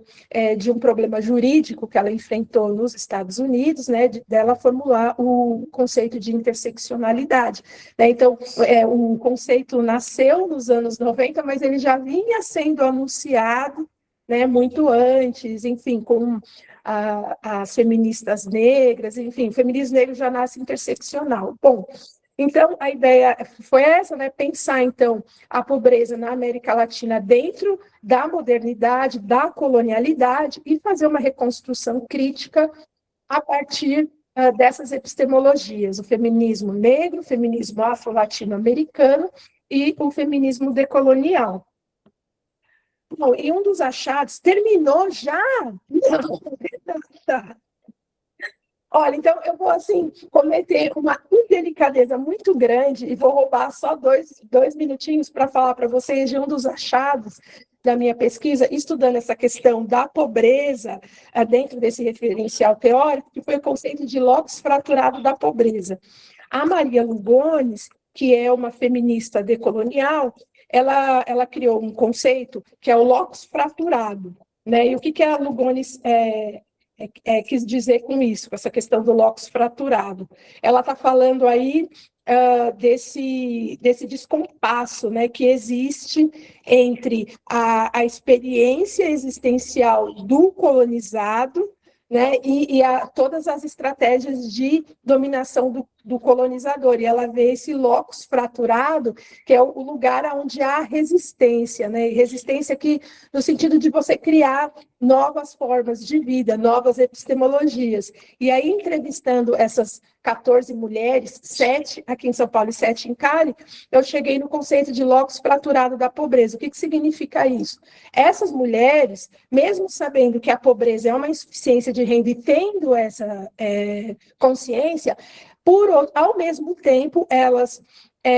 de um problema jurídico que ela enfrentou nos Estados Unidos, né, dela formular o conceito de interseccionalidade. Né? Então, o conceito nasceu nos anos 90, mas ele já vinha sendo anunciado, né, muito antes, enfim, com as feministas negras, enfim, o feminismo negro já nasce interseccional. Bom, então, a ideia foi essa, né? Pensar, então, a pobreza na América Latina dentro da modernidade, da colonialidade, e fazer uma reconstrução crítica a partir dessas epistemologias, o feminismo negro, o feminismo afro-latino-americano e o feminismo decolonial. Bom, e um dos achados terminou já? Não, tá. Olha, então eu vou, assim, cometer uma indelicadeza muito grande e vou roubar só dois minutinhos para falar para vocês de um dos achados da minha pesquisa, estudando essa questão da pobreza dentro desse referencial teórico, que foi o conceito de locus fraturado da pobreza. A Maria Lugones, que é uma feminista decolonial, ela criou um conceito que é o locus fraturado, né? E o que a Lugones quis dizer com isso, com essa questão do locus fraturado? Ela está falando aí desse descompasso, né, que existe entre a experiência existencial do colonizado, né, e todas as estratégias de dominação do colonizador. E ela vê esse locus fraturado, que é o lugar onde há resistência, né, resistência que, no sentido de você criar novas formas de vida, novas epistemologias. E aí, entrevistando essas 14 mulheres, 7 aqui em São Paulo e 7 em Cali, eu cheguei no conceito de locus fraturado da pobreza. O que significa isso? Essas mulheres, mesmo sabendo que a pobreza é uma insuficiência de renda e tendo essa consciência, ao mesmo tempo, elas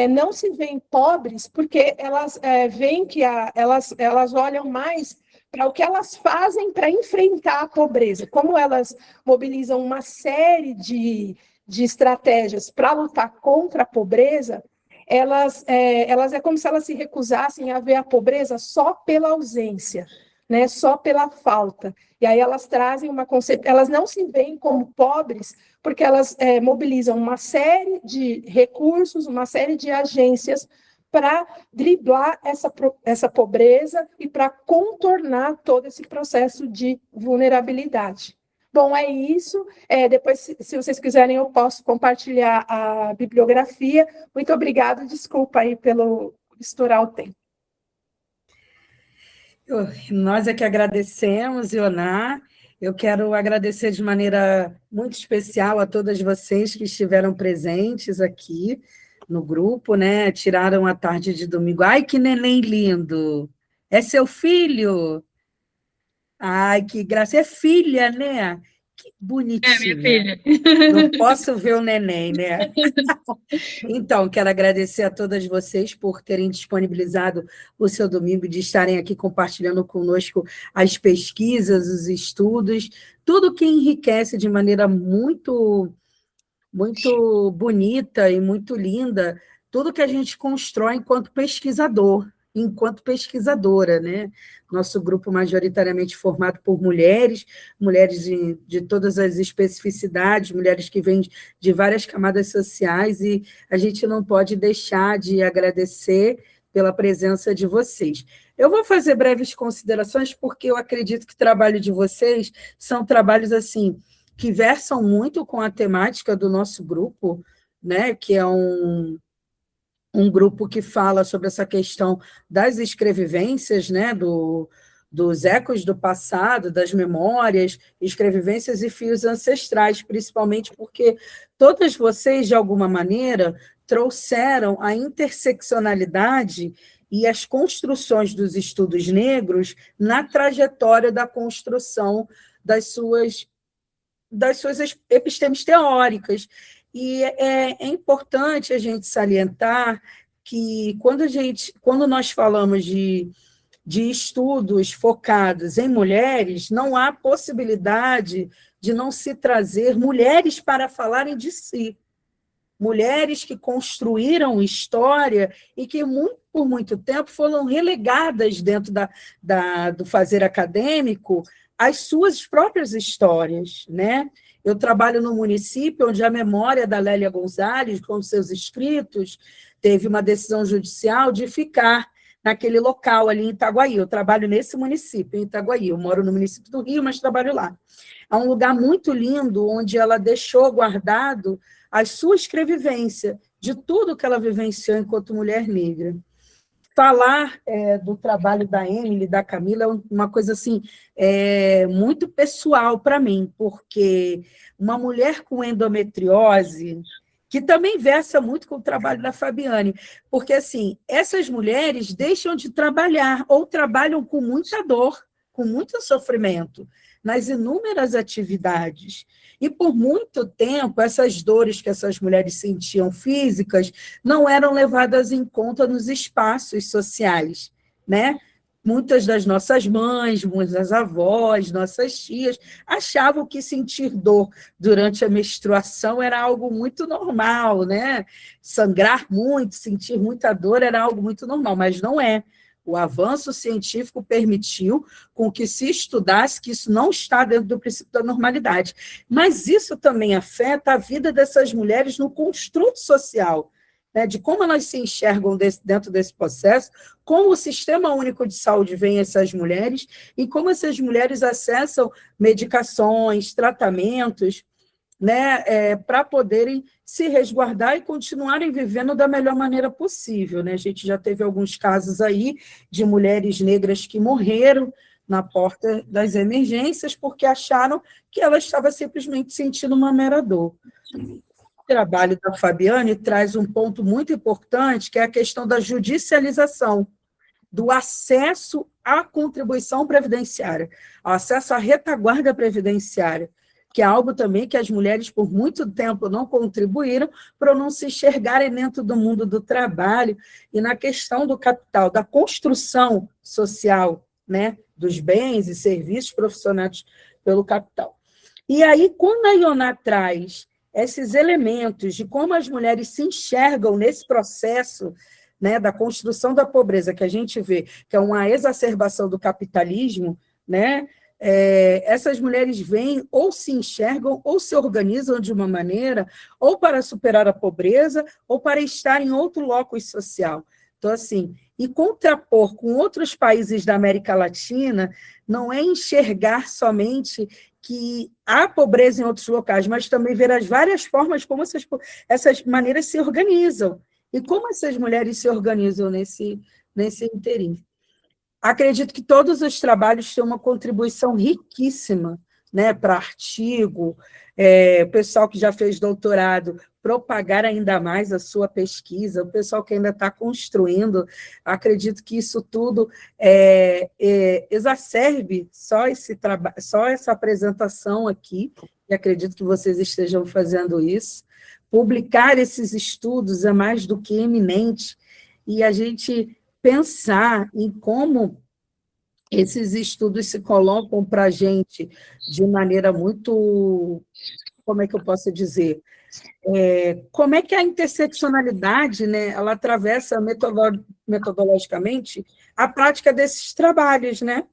não se veem pobres, porque elas veem que elas olham mais para o que elas fazem para enfrentar a pobreza, como elas mobilizam uma série de estratégias para lutar contra a pobreza, elas é como se elas se recusassem a ver a pobreza só pela ausência, né, só pela falta. E aí elas trazem uma concepção, elas não se veem como pobres, porque elas mobilizam uma série de recursos, uma série de agências para driblar essa pobreza e para contornar todo esse processo de vulnerabilidade. Bom, é isso. Depois, se vocês quiserem, eu posso compartilhar a bibliografia. Muito obrigada, desculpa aí pelo estourar o tempo. Nós é que agradecemos, Ioná. Eu quero agradecer de maneira muito especial a todas vocês que estiveram presentes aqui no grupo, né? Tiraram a tarde de domingo. Ai, que neném lindo! É seu filho? Ai, que graça! É filha, né? Que bonitinha. Minha filha. Não posso ver o neném, né? Então, quero agradecer a todas vocês por terem disponibilizado o seu domingo, de estarem aqui compartilhando conosco as pesquisas, os estudos, tudo que enriquece de maneira muito, muito bonita e muito linda, tudo que a gente constrói enquanto pesquisador, enquanto pesquisadora, né? Nosso grupo majoritariamente formado por mulheres de todas as especificidades, mulheres que vêm de várias camadas sociais, e a gente não pode deixar de agradecer pela presença de vocês. Eu vou fazer breves considerações, porque eu acredito que o trabalho de vocês são trabalhos assim que versam muito com a temática do nosso grupo, né? Que é um grupo que fala sobre essa questão das escrevivências, né, dos ecos do passado, das memórias, escrevivências e fios ancestrais, principalmente porque todas vocês, de alguma maneira, trouxeram a interseccionalidade e as construções dos estudos negros na trajetória da construção das suas epistemes teóricas. E é importante a gente salientar que, quando nós falamos de estudos focados em mulheres, não há possibilidade de não se trazer mulheres para falarem de si. Mulheres que construíram história e que, por muito tempo, foram relegadas dentro do fazer acadêmico às suas próprias histórias, né? Eu trabalho no município onde a memória da Lélia Gonzalez, com seus escritos, teve uma decisão judicial de ficar naquele local ali em Itaguaí. Eu trabalho nesse município, em Itaguaí. Eu moro no município do Rio, mas trabalho lá. É um lugar muito lindo, onde ela deixou guardado a sua escrevivência, de tudo que ela vivenciou enquanto mulher negra. Falar do trabalho da Emily, da Camila, é uma coisa assim, muito pessoal para mim, porque uma mulher com endometriose, que também versa muito com o trabalho da Fabiane, porque assim, essas mulheres deixam de trabalhar, ou trabalham com muita dor, com muito sofrimento, nas inúmeras atividades. E, por muito tempo, essas dores que essas mulheres sentiam físicas não eram levadas em conta nos espaços sociais, né? Muitas das nossas mães, muitas avós, nossas tias, achavam que sentir dor durante a menstruação era algo muito normal, né? Sangrar muito, sentir muita dor era algo muito normal, mas não é. O avanço científico permitiu com que se estudasse que isso não está dentro do princípio da normalidade. Mas isso também afeta a vida dessas mulheres no construto social, né, de como elas se enxergam dentro desse processo, como o Sistema Único de Saúde vê essas mulheres e como essas mulheres acessam medicações, tratamentos, né, para poderem se resguardar e continuarem vivendo da melhor maneira possível, né? A gente já teve alguns casos aí de mulheres negras que morreram na porta das emergências porque acharam que ela estava simplesmente sentindo uma mera dor. O trabalho da Fabiane traz um ponto muito importante, que é a questão da judicialização, do acesso à contribuição previdenciária, ao acesso à retaguarda previdenciária, que é algo também que as mulheres, por muito tempo, não contribuíram para não se enxergarem dentro do mundo do trabalho e na questão do capital, da construção social, né, dos bens e serviços profissionais pelo capital. E aí, quando a Ioná traz esses elementos de como as mulheres se enxergam nesse processo, né, da construção da pobreza, que a gente vê que é uma exacerbação do capitalismo, né, essas mulheres vêm ou se enxergam ou se organizam de uma maneira ou para superar a pobreza ou para estar em outro locus social. Então, assim, e contrapor com outros países da América Latina não é enxergar somente que há pobreza em outros locais, mas também ver as várias formas como essas maneiras se organizam e como essas mulheres se organizam nesse interim. Acredito que todos os trabalhos têm uma contribuição riquíssima, né, para artigo, o pessoal que já fez doutorado, propagar ainda mais a sua pesquisa, o pessoal que ainda está construindo, acredito que isso tudo exacerbe só essa apresentação aqui, e acredito que vocês estejam fazendo isso. Publicar esses estudos é mais do que eminente, e a gente pensar em como esses estudos se colocam para a gente de maneira muito, como é que eu posso dizer, como é que a interseccionalidade, né, ela atravessa metodologicamente a prática desses trabalhos, né?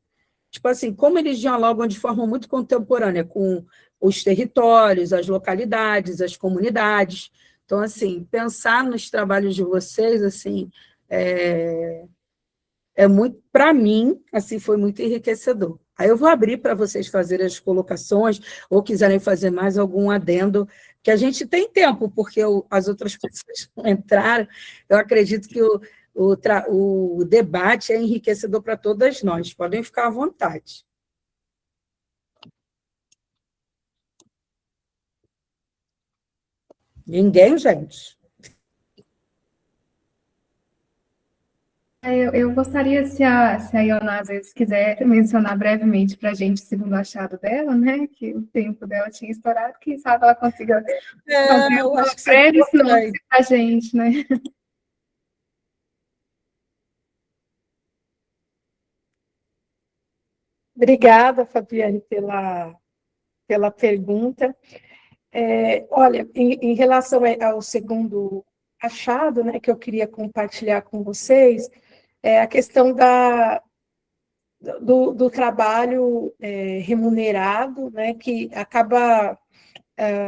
Tipo assim, como eles dialogam de forma muito contemporânea com os territórios, as localidades, as comunidades. Então, assim, pensar nos trabalhos de vocês, assim, muito, para mim, assim, foi muito enriquecedor. Aí eu vou abrir para vocês fazerem as colocações, ou quiserem fazer mais algum adendo, que a gente tem tempo, porque as outras pessoas não entraram. Eu acredito que o debate é enriquecedor para todas nós. Podem ficar à vontade. Ninguém, gente? Eu gostaria, se a Iona, às vezes, quiser mencionar brevemente para a gente o segundo achado dela, né? Que o tempo dela tinha estourado, quem sabe ela consiga fazer uma breve sinopse para a gente, né? Obrigada, Fabiane, pela pergunta. Olha, em relação ao segundo achado, né, que eu queria compartilhar com vocês, é a questão do trabalho remunerado, né, que acaba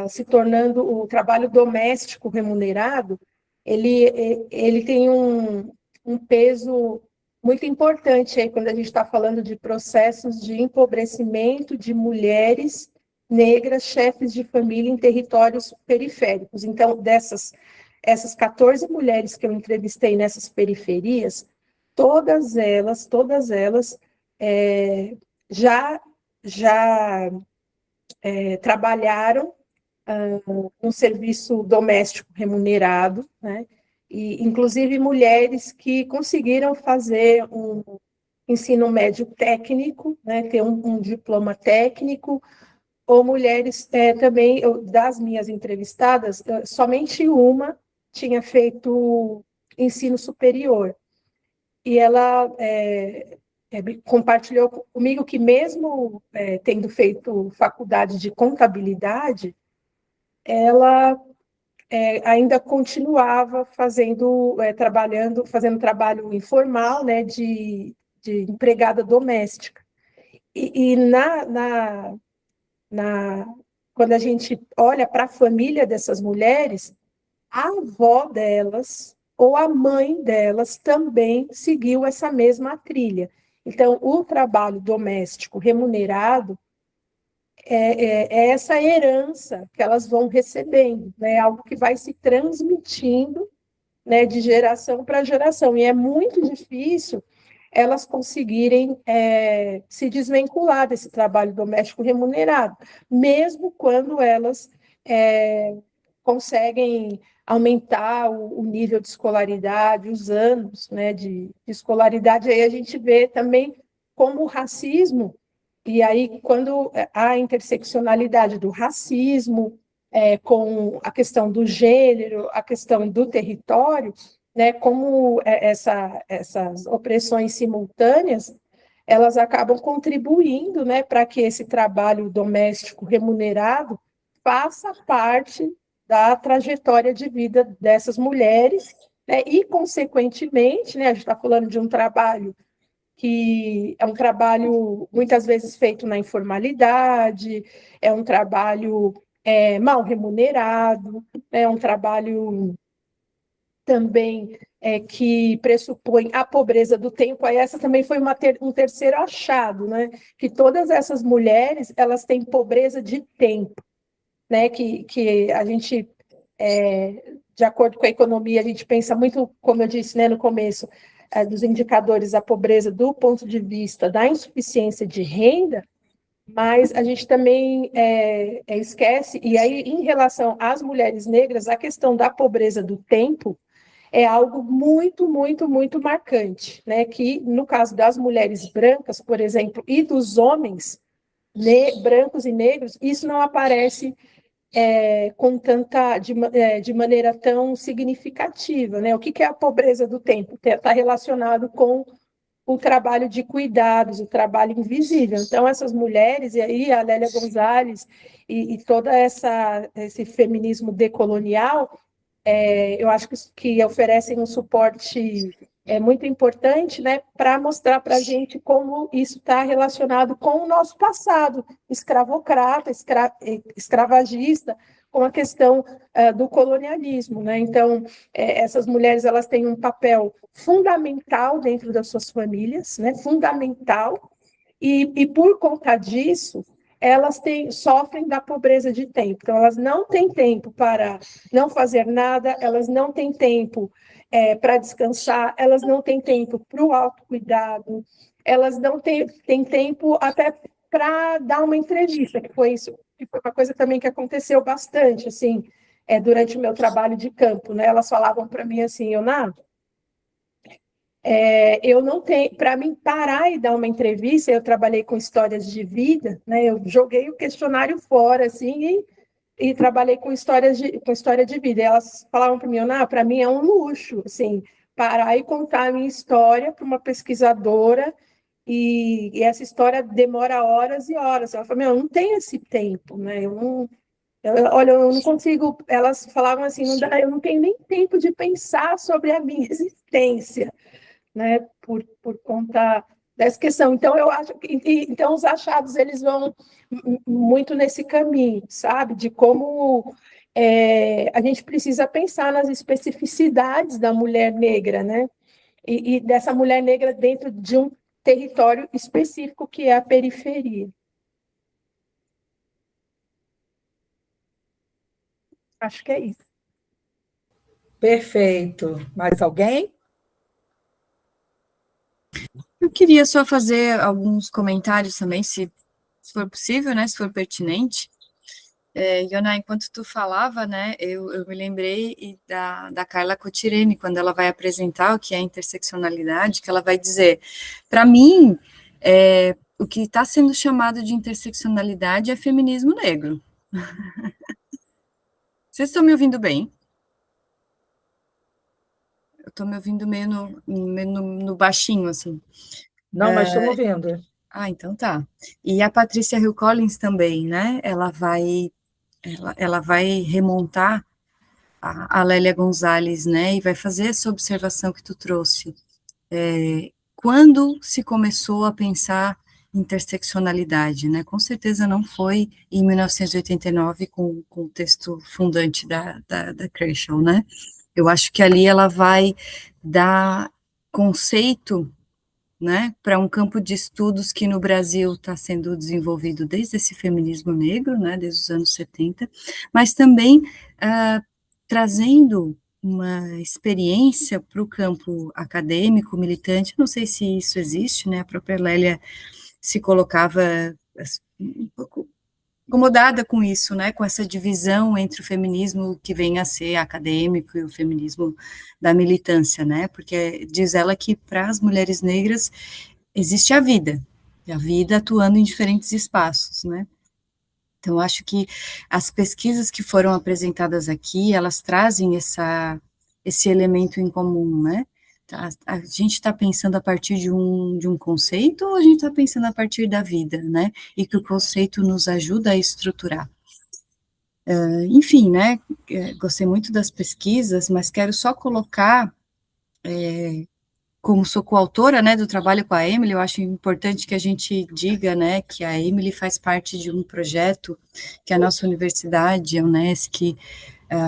se tornando o trabalho doméstico remunerado, ele tem um peso muito importante aí quando a gente está falando de processos de empobrecimento de mulheres negras, chefes de família em territórios periféricos. Então, essas 14 mulheres que eu entrevistei nessas periferias, todas elas já trabalharam um serviço doméstico remunerado, né? E, inclusive, mulheres que conseguiram fazer um ensino médio técnico, né? Ter um diploma técnico, ou mulheres também, das minhas entrevistadas, somente uma tinha feito ensino superior. E ela compartilhou comigo que, mesmo tendo feito faculdade de contabilidade, ela ainda continuava fazendo trabalho informal, né, de empregada doméstica. E quando a gente olha para a família dessas mulheres, a avó delas ou a mãe delas também seguiu essa mesma trilha. Então, o trabalho doméstico remunerado é essa herança que elas vão recebendo, né? Algo que vai se transmitindo, né, de geração para geração. E é muito difícil elas conseguirem se desvincular desse trabalho doméstico remunerado, mesmo quando elas conseguem aumentar o nível de escolaridade, os anos, né, de escolaridade. Aí a gente vê também como o racismo, e aí quando a interseccionalidade do racismo, com a questão do gênero, a questão do território, né, como essas opressões simultâneas, elas acabam contribuindo, né, para que esse trabalho doméstico remunerado faça parte da trajetória de vida dessas mulheres, né, e, consequentemente, né, a gente está falando de um trabalho que é um trabalho muitas vezes feito na informalidade, é um trabalho mal remunerado, é um trabalho também que pressupõe a pobreza do tempo. Aí essa também foi um terceiro achado, né? Que todas essas mulheres elas têm pobreza de tempo, né? Que a gente, de acordo com a economia, a gente pensa muito, como eu disse, né, no começo, dos indicadores da pobreza do ponto de vista da insuficiência de renda, mas a gente também esquece, e aí em relação às mulheres negras, a questão da pobreza do tempo é algo muito, muito, muito marcante, né? Que no caso das mulheres brancas, por exemplo, e dos homens brancos e negros, isso não aparece com de maneira tão significativa, né? O que é a pobreza do tempo? Está relacionado com o trabalho de cuidados, o trabalho invisível. Então, essas mulheres, e aí a Lélia Gonzalez e todo esse feminismo decolonial, eu acho que oferecem um suporte muito importante, né, para mostrar para a gente como isso está relacionado com o nosso passado escravocrata, escravagista, com a questão do colonialismo, né? Então, essas mulheres elas têm um papel fundamental dentro das suas famílias, né? Fundamental, e por conta disso elas sofrem da pobreza de tempo. Então, elas não têm tempo para não fazer nada, elas não têm tempo para descansar, elas não têm tempo para o autocuidado, elas não têm tempo até para dar uma entrevista, que foi isso, que foi uma coisa também que aconteceu bastante, assim, durante o meu trabalho de campo, né? Elas falavam para mim assim, eu não tenho, para mim parar e dar uma entrevista, eu trabalhei com histórias de vida, né? Eu joguei o questionário fora, assim, e trabalhei com história de vida. E elas falavam para mim, para mim é um luxo, assim, parar e contar a minha história para uma pesquisadora, e essa história demora horas e horas. Ela falou, eu não tenho esse tempo, né? Olha, eu não consigo. Elas falavam assim, não dá, eu não tenho nem tempo de pensar sobre a minha existência, né, por conta dessa questão. Então, eu acho que então, os achados eles vão muito nesse caminho, sabe? De como a gente precisa pensar nas especificidades da mulher negra, né? E dessa mulher negra dentro de um território específico que é a periferia. Acho que é isso. Perfeito. Mais alguém? Eu queria só fazer alguns comentários também, se for possível, né, se for pertinente. Iona, enquanto tu falava, né, eu me lembrei da Carla Cotirene, quando ela vai apresentar o que é interseccionalidade, que ela vai dizer, para mim, o que está sendo chamado de interseccionalidade é feminismo negro. Vocês estão me ouvindo bem? Eu estou me ouvindo meio no baixinho, assim. Não, mas estou ouvindo. Então tá. E a Patrícia Hill Collins também, né? Ela vai remontar a Lélia Gonzalez, né? E vai fazer essa observação que tu trouxe. Quando se começou a pensar interseccionalidade, né? Com certeza não foi em 1989 com o texto fundante da Kershaw, né? Eu acho que ali ela vai dar conceito, né, para um campo de estudos que no Brasil está sendo desenvolvido desde esse feminismo negro, né, desde os anos 70, mas também trazendo uma experiência para o campo acadêmico, militante. Não sei se isso existe, né, a própria Lélia se colocava um pouco incomodada com isso, né, com essa divisão entre o feminismo que vem a ser acadêmico e o feminismo da militância, né, porque diz ela que para as mulheres negras existe a vida atuando em diferentes espaços, né. Então, acho que as pesquisas que foram apresentadas aqui, elas trazem esse elemento em comum, né? A gente está pensando a partir de um conceito ou a gente está pensando a partir da vida, né? E que o conceito nos ajuda a estruturar. Enfim, né? Gostei muito das pesquisas, mas quero só colocar como sou coautora, né, do trabalho com a Emily, eu acho importante que a gente diga, né, que a Emily faz parte de um projeto que a nossa universidade, a Unesc,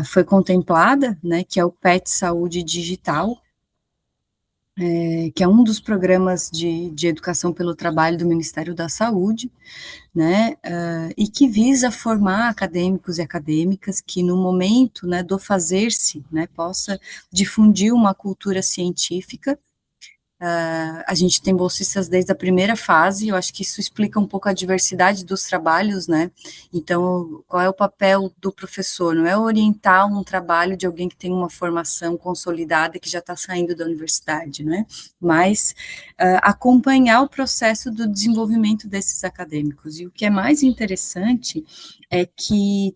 foi contemplada, né, que é o PET Saúde Digital, que é um dos programas de educação pelo trabalho do Ministério da Saúde, né, e que visa formar acadêmicos e acadêmicas que no momento, né, do fazer-se, né, possa difundir uma cultura científica. A gente tem bolsistas desde a primeira fase, eu acho que isso explica um pouco a diversidade dos trabalhos, né, então, qual é o papel do professor? Não é orientar um trabalho de alguém que tem uma formação consolidada, que já está saindo da universidade, né, mas acompanhar o processo do desenvolvimento desses acadêmicos, e o que é mais interessante é que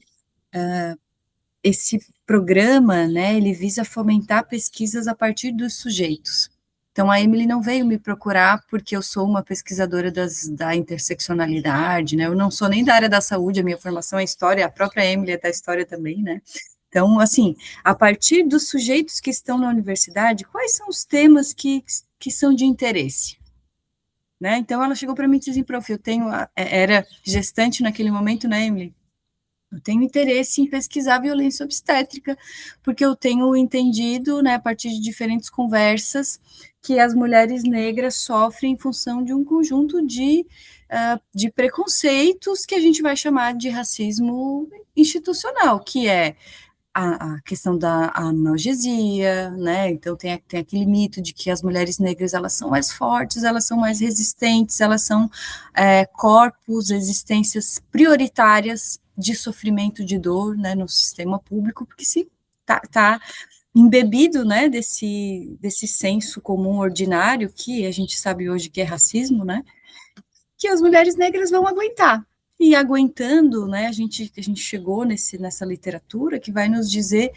esse programa, né, ele visa fomentar pesquisas a partir dos sujeitos. Então, a Emily não veio me procurar porque eu sou uma pesquisadora da interseccionalidade, né, eu não sou nem da área da saúde, a minha formação é história, a própria Emily é da história também, né, então, assim, a partir dos sujeitos que estão na universidade, quais são os temas que são de interesse? Né, então, ela chegou para mim e disse assim, prof, era gestante naquele momento, né, Emily? Eu tenho interesse em pesquisar violência obstétrica, porque eu tenho entendido, né, a partir de diferentes conversas, que as mulheres negras sofrem em função de um conjunto de preconceitos que a gente vai chamar de racismo institucional, que é a questão da analgesia, né, então tem aquele mito de que as mulheres negras, elas são mais fortes, elas são mais resistentes, elas são corpos, existências prioritárias de sofrimento, de dor, né, no sistema público, porque se tá embebido, né, desse senso comum ordinário, que a gente sabe hoje que é racismo, né, que as mulheres negras vão aguentar. E aguentando, né, a gente chegou nessa literatura que vai nos dizer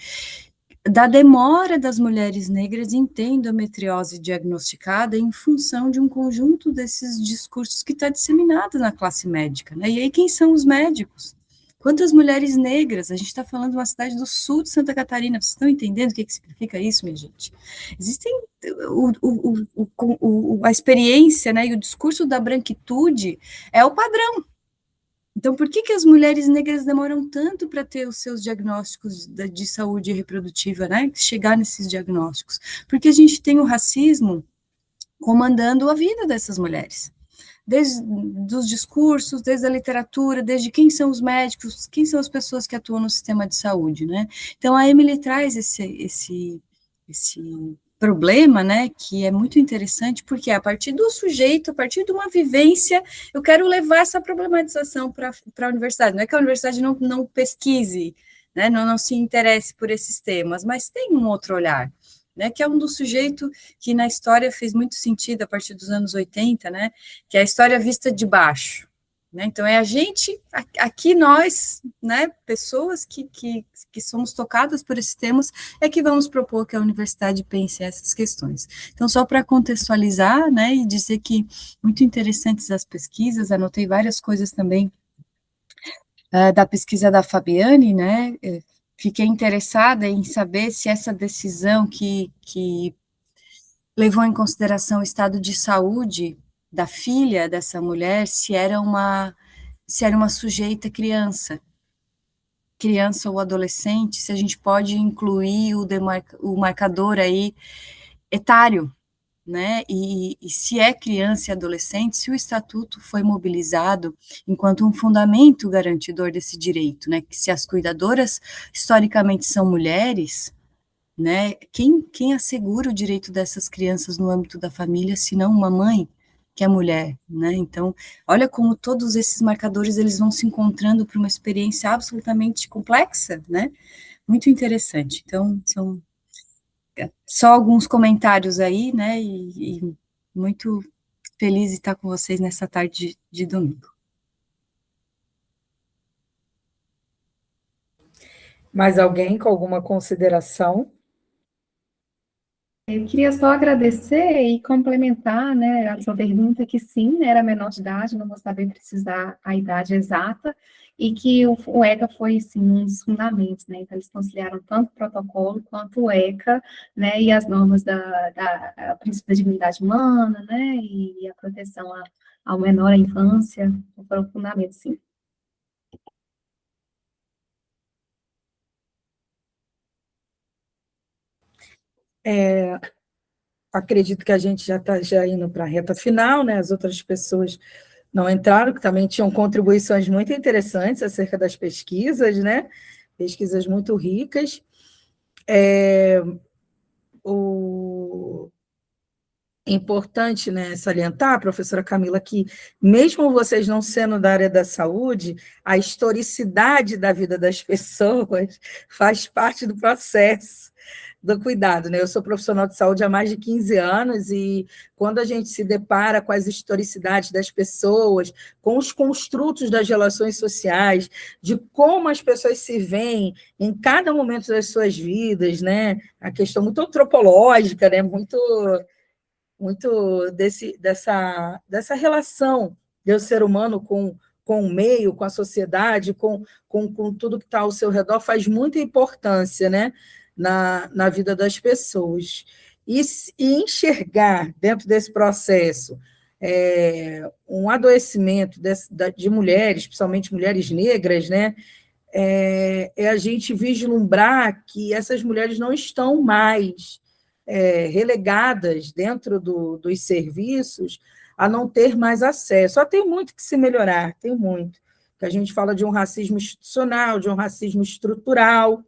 da demora das mulheres negras em ter endometriose diagnosticada em função de um conjunto desses discursos que está disseminado na classe médica, né? E aí quem são os médicos? Quantas mulheres negras? A gente está falando de uma cidade do sul de Santa Catarina, vocês estão entendendo o que significa isso, minha gente? Existem a experiência, né, e o discurso da branquitude é o padrão. Então, por que as mulheres negras demoram tanto para ter os seus diagnósticos de saúde reprodutiva, né? Chegar nesses diagnósticos? Porque a gente tem o racismo comandando a vida dessas mulheres. Desde os discursos, desde a literatura, desde quem são os médicos, quem são as pessoas que atuam no sistema de saúde, né? Então, a Emily traz esse problema, né, que é muito interessante, porque a partir do sujeito, a partir de uma vivência, eu quero levar essa problematização para a universidade. Não é que a universidade não pesquise, né, não se interesse por esses temas, mas tem um outro olhar, né, que é um do sujeito que na história fez muito sentido a partir dos anos 80, né, que é a história vista de baixo. Né, então, é a gente, aqui nós, né, pessoas que somos tocadas por esses temas, é que vamos propor que a universidade pense essas questões. Então, só para contextualizar, né, e dizer que muito interessantes as pesquisas, anotei várias coisas também da pesquisa da Fabiane, né, fiquei interessada em saber se essa decisão que levou em consideração o estado de saúde da filha dessa mulher se era uma sujeita criança ou adolescente, se a gente pode incluir o marcador aí etário, né? E se é criança e adolescente, se o estatuto foi mobilizado enquanto um fundamento garantidor desse direito, né? Que se as cuidadoras historicamente são mulheres, né? Quem assegura o direito dessas crianças no âmbito da família, se não uma mãe que é mulher, né? Então, olha como todos esses marcadores eles vão se encontrando para uma experiência absolutamente complexa, né? Muito interessante. Então, são só alguns comentários aí, né? E muito feliz de estar com vocês nessa tarde de domingo. Mais alguém com alguma consideração? Eu queria só agradecer e complementar, né, a sua pergunta, que sim, né, era menor de idade, não vou saber precisar a idade exata, e que o ECA foi, sim, um dos fundamentos, né, então eles conciliaram tanto o protocolo quanto o ECA, né, e as normas a princípio da dignidade humana, né, e a proteção ao menor, à infância, foram fundamentos, sim. Acredito que a gente já está indo para a reta final, né? As outras pessoas não entraram, que também tinham contribuições muito interessantes acerca das pesquisas, né? Pesquisas muito ricas. É importante, né, salientar, professora Camila, que mesmo vocês não sendo da área da saúde, a historicidade da vida das pessoas faz parte do processo do cuidado, né? Eu sou profissional de saúde há mais de 15 anos e quando a gente se depara com as historicidades das pessoas, com os construtos das relações sociais, de como as pessoas se veem em cada momento das suas vidas, né? A questão muito antropológica, né? Muito dessa relação do ser humano com o meio, com a sociedade, com tudo que está ao seu redor, faz muita importância, né, na vida das pessoas. E enxergar dentro desse processo um adoecimento de mulheres, principalmente mulheres negras, né, é a gente vislumbrar que essas mulheres não estão mais relegadas dentro dos serviços a não ter mais acesso. Só tem muito que se melhorar, tem muito. Que a gente fala de um racismo institucional, de um racismo estrutural,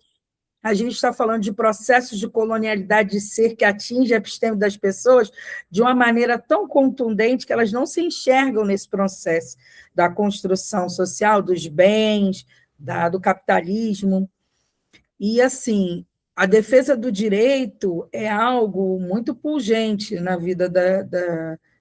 a gente está falando de processos de colonialidade de ser que atinge a episteme das pessoas de uma maneira tão contundente que elas não se enxergam nesse processo da construção social, dos bens, do capitalismo. E, assim, a defesa do direito é algo muito pungente na vida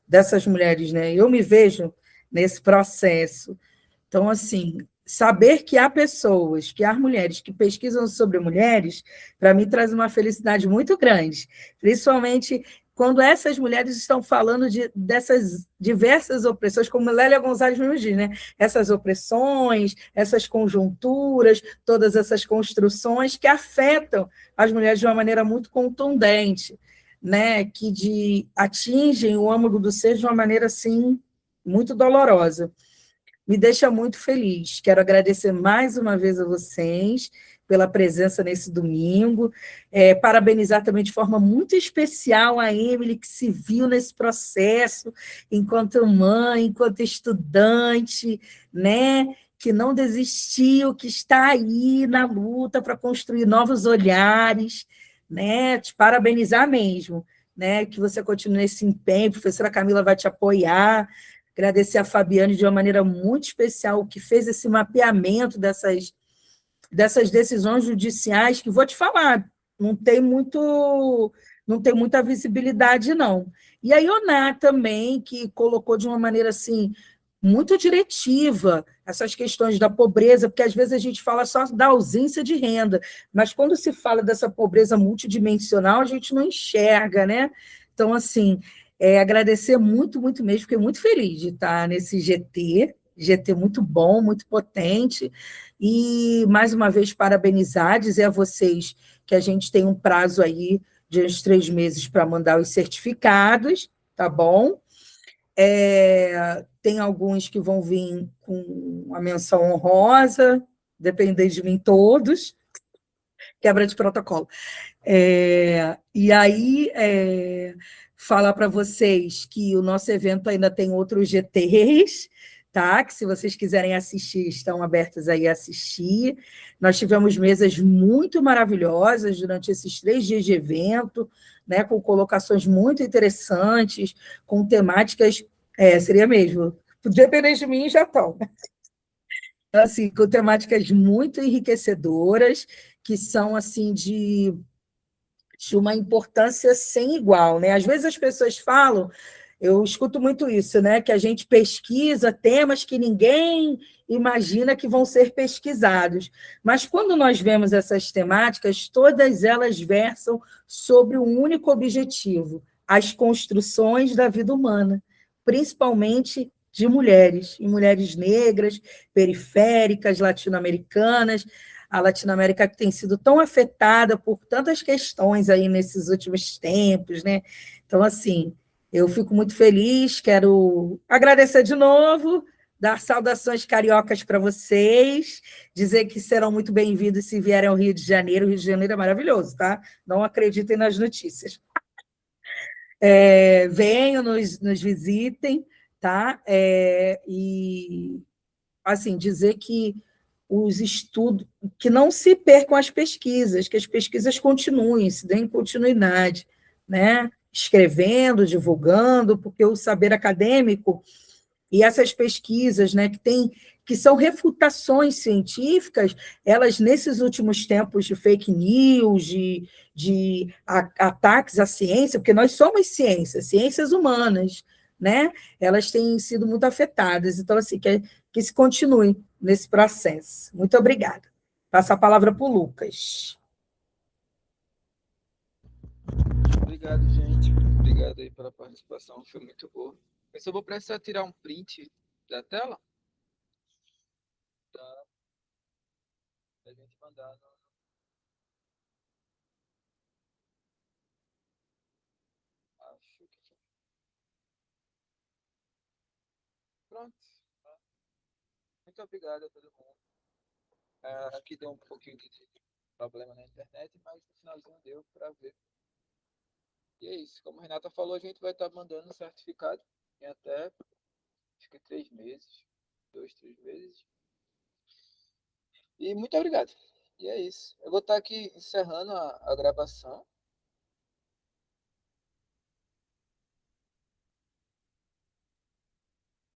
dessas mulheres, né? Eu me vejo nesse processo. Então, assim, saber que há pessoas, que há mulheres que pesquisam sobre mulheres, para mim traz uma felicidade muito grande, principalmente quando essas mulheres estão falando dessas diversas opressões, como Lélia Gonzalez nos diz, né? Essas opressões, essas conjunturas, todas essas construções que afetam as mulheres de uma maneira muito contundente, né? Que atingem o âmago do ser de uma maneira, assim, muito dolorosa. Me deixa muito feliz. Quero agradecer mais uma vez a vocês pela presença nesse domingo, parabenizar também de forma muito especial a Emily, que se viu nesse processo, enquanto mãe, enquanto estudante, né? Que não desistiu, que está aí na luta para construir novos olhares, né? Te parabenizar mesmo, né? Que você continue nesse empenho, a professora Camila vai te apoiar. Agradecer a Fabiane de uma maneira muito especial, que fez esse mapeamento dessas decisões judiciais, que vou te falar, não tem muita visibilidade, não. E a Ioná também, que colocou de uma maneira assim muito diretiva essas questões da pobreza, porque às vezes a gente fala só da ausência de renda, mas quando se fala dessa pobreza multidimensional, a gente não enxerga, né? Então, assim, agradecer muito, muito mesmo, fiquei muito feliz de estar nesse GT muito bom, muito potente, e, mais uma vez, parabenizar, dizer a vocês que a gente tem um prazo aí de uns 3 meses para mandar os certificados, tá bom? Tem alguns que vão vir com a menção honrosa, dependendo de mim, todos, quebra de protocolo. E aí, falar para vocês que o nosso evento ainda tem outros GTs, tá? Que se vocês quiserem assistir, estão abertos aí a assistir. Nós tivemos mesas muito maravilhosas durante esses 3 dias de evento, né? Com colocações muito interessantes, com temáticas, seria mesmo, dependendo de mim, já estão. Assim, com temáticas muito enriquecedoras, que são assim de uma importância sem igual, né? Às vezes as pessoas falam, eu escuto muito isso, né? Que a gente pesquisa temas que ninguém imagina que vão ser pesquisados. Mas quando nós vemos essas temáticas, todas elas versam sobre um único objetivo: as construções da vida humana, principalmente de mulheres, e mulheres negras, periféricas, latino-americanas, a Latinoamérica que tem sido tão afetada por tantas questões aí nesses últimos tempos, né? Então, assim, eu fico muito feliz, quero agradecer de novo, dar saudações cariocas para vocês, dizer que serão muito bem-vindos se vierem ao Rio de Janeiro. O Rio de Janeiro é maravilhoso, tá? Não acreditem nas notícias. Venham, nos visitem, tá? E, assim, dizer que os estudos, que não se percam as pesquisas, que as pesquisas continuem, se deem continuidade, né? Escrevendo, divulgando, porque o saber acadêmico e essas pesquisas, né, que são refutações científicas, elas, nesses últimos tempos de fake news, de ataques à ciência, porque nós somos ciências humanas, né? Elas têm sido muito afetadas. Então, assim, que se continue nesse processo. Muito obrigada. Passo a palavra para o Lucas. Obrigado, gente. Obrigado aí pela participação, foi muito boa. Eu só vou precisar tirar um print da tela para a gente mandar no... Acho que... Pronto. Muito obrigado a todo mundo. Aqui deu um pouquinho de problema na internet, mas no finalzinho deu para ver. E é isso. Como a Renata falou, a gente vai estar mandando o certificado em até, acho que 3 meses. 2, 3 meses. E muito obrigado. E é isso. Eu vou estar aqui encerrando a gravação.